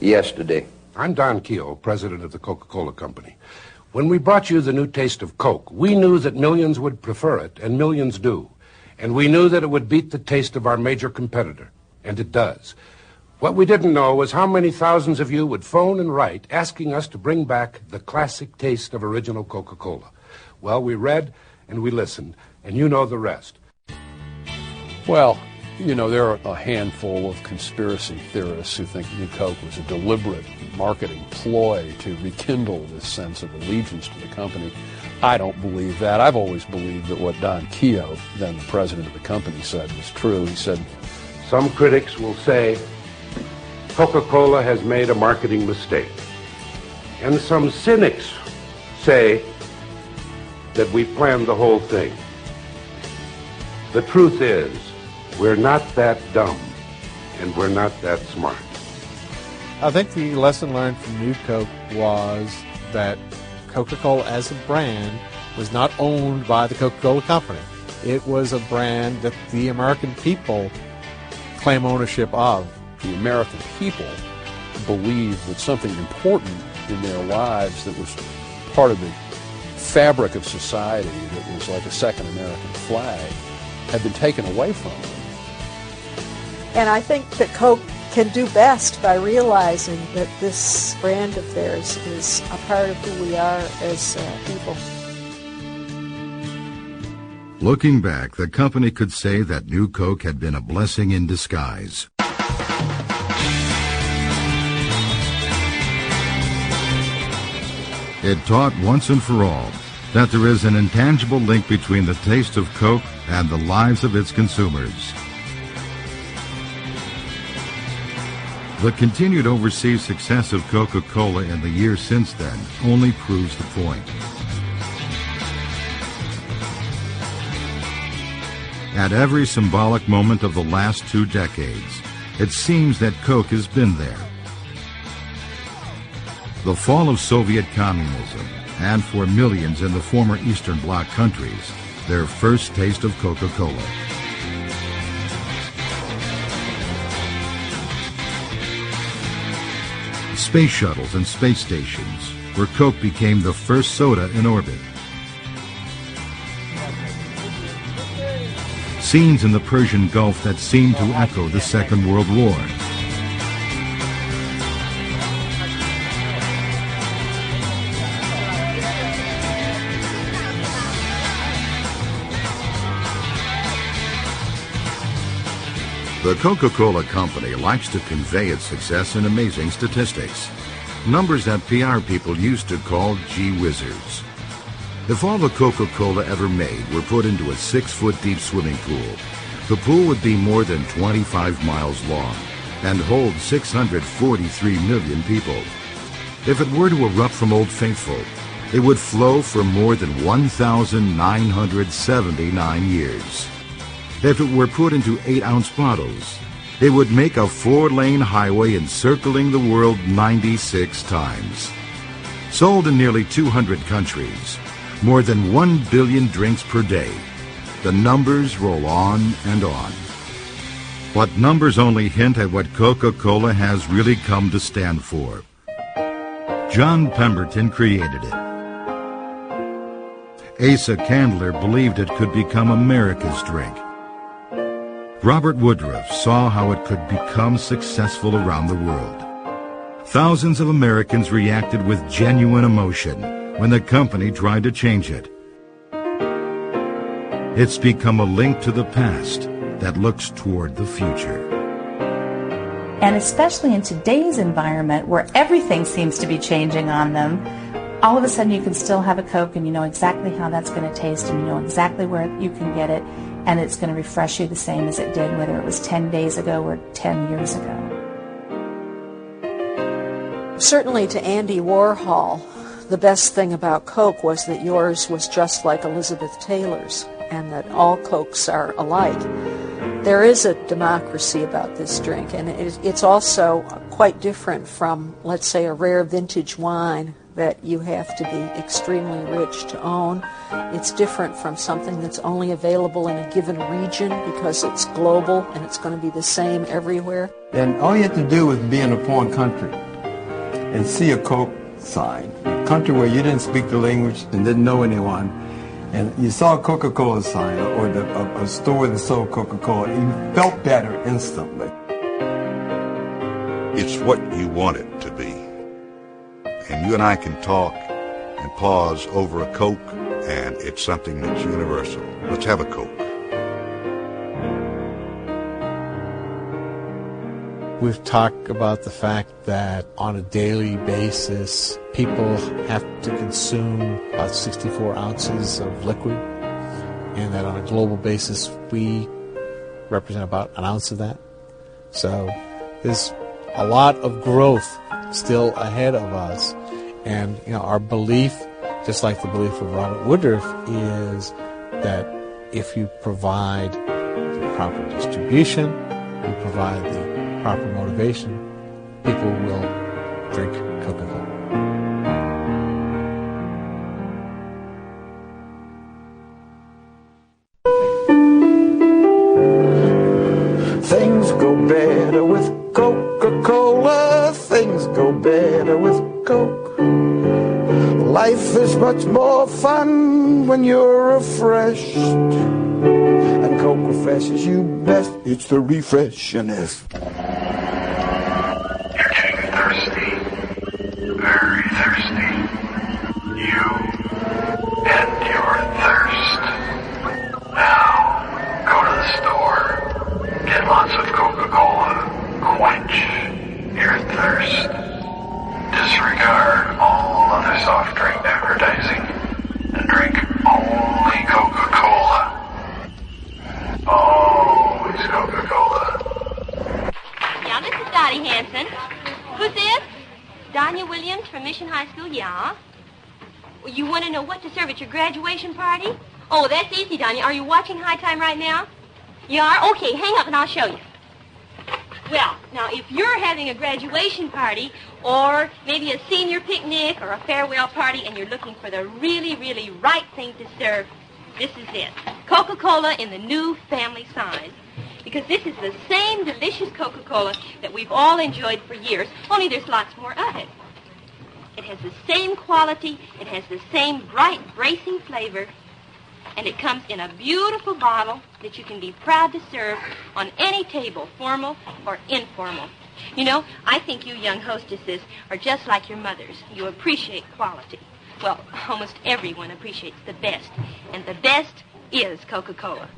yesterday. I'm Don Keogh, president of the Coca-Cola Company. When we brought you the new taste of Coke, we knew that millions would prefer it, and millions do. And we knew that it would beat the taste of our major competitor, and it does. What we didn't know was how many thousands of you would phone and write asking us to bring back the classic taste of original Coca-Cola. Well, we read and we listened, and you know the rest. Well, you know, there are a handful of conspiracy theorists who think New Coke was a deliberate marketing ploy to rekindle this sense of allegiance to the company. I don't believe that. I've always believed that what Don Keogh, then the president of the company, said was true. He said, some critics will say Coca-Cola has made a marketing mistake. And some cynics say that we planned the whole thing. The truth is, we're not that dumb, and we're not that smart. I think the lesson learned from New Coke was that Coca-Cola as a brand was not owned by the Coca-Cola Company. It was a brand that the American people claim ownership of. The American people believed that something important in their lives that was part of the fabric of society, that was like a second American flag, had been taken away from them. And I think that Coke can do best by realizing that this brand of theirs is a part of who we are as people. Looking back, the company could say that New Coke had been a blessing in disguise. It taught once and for all that there is an intangible link between the taste of Coke and the lives of its consumers. The continued overseas success of Coca-Cola in the years since then only proves the point. At every symbolic moment of the last 2 decades, it seems that Coke has been there. The fall of Soviet communism, and for millions in the former Eastern Bloc countries, their first taste of Coca-Cola. Space shuttles and space stations, where Coke became the first soda in orbit. Scenes in the Persian Gulf that seemed to echo the Second World War. The Coca-Cola Company likes to convey its success in amazing statistics, numbers that PR people used to call gee-whizzers. If all the Coca-Cola ever made were put into a 6-foot-deep swimming pool, the pool would be more than 25 miles long and hold 643 million people. If it were to erupt from Old Faithful, it would flow for more than 1,979 years. If it were put into 8-ounce bottles, it would make a 4-lane highway encircling the world 96 times. Sold in nearly 200 countries, more than 1 billion drinks per day. The numbers roll on and on. But numbers only hint at what Coca-Cola has really come to stand for. John Pemberton created it. Asa Candler believed it could become America's drink. Robert Woodruff saw how it could become successful around the world. Thousands of Americans reacted with genuine emotion when the company tried to change it. It's become a link to the past that looks toward the future. And especially in today's environment where everything seems to be changing on them, all of a sudden you can still have a Coke and you know exactly how that's going to taste and you know exactly where you can get it, and it's going to refresh you the same as it did whether it was 10 days ago or 10 years ago. Certainly to Andy Warhol, the best thing about Coke was that yours was just like Elizabeth Taylor's and that all Cokes are alike. There is a democracy about this drink, and it's also quite different from, let's say, a rare vintage wine that you have to be extremely rich to own. It's different from something that's only available in a given region because it's global and it's going to be the same everywhere. And all you have to do is be in a foreign country and see a Coke sign, a country where you didn't speak the language and didn't know anyone, and you saw a Coca-Cola sign or a store that sold Coca-Cola, you felt better instantly. It's what you want it to be. And you and I can talk and pause over a Coke, and it's something that's universal. Let's have a Coke. We've talked about the fact that on a daily basis, people have to consume about 64 ounces of liquid, and that on a global basis, we represent about an ounce of that. So there's a lot of growth still ahead of us. And our belief, just like the belief of Robert Woodruff, is that if you provide the proper distribution, you provide the proper motivation, people will drink Coca-Cola. Things go better with Coca-Cola. Things go better with Coke. Life is much more fun when you're refreshed. And Coke refreshes you best. It's the refreshin'est. You're getting thirsty. Very thirsty. You and your thirst. Now, go to the store. Get lots of Coca-Cola. Quench your thirst. Disregard all other soft drink advertising and drink only Coca-Cola. Always Coca-Cola. Yeah, this is Dottie Hanson. Who's this? Donya Williams from Mission High School, yeah. Well, you want to know what to serve at your graduation party? Oh, that's easy, Donya. Are you watching High Time right now? You are? Okay, hang up and I'll show you. Well, now, if you're having a graduation party or maybe a senior picnic or a farewell party and you're looking for the really, really right thing to serve, this is it. Coca-Cola in the new family size. Because this is the same delicious Coca-Cola that we've all enjoyed for years, only there's lots more of it. It has the same quality, it has the same bright, bracing flavor, and it comes in a beautiful bottle that you can be proud to serve on any table, formal or informal. You know, I think you young hostesses are just like your mothers. You appreciate quality. Well, almost everyone appreciates the best, and the best is Coca-Cola.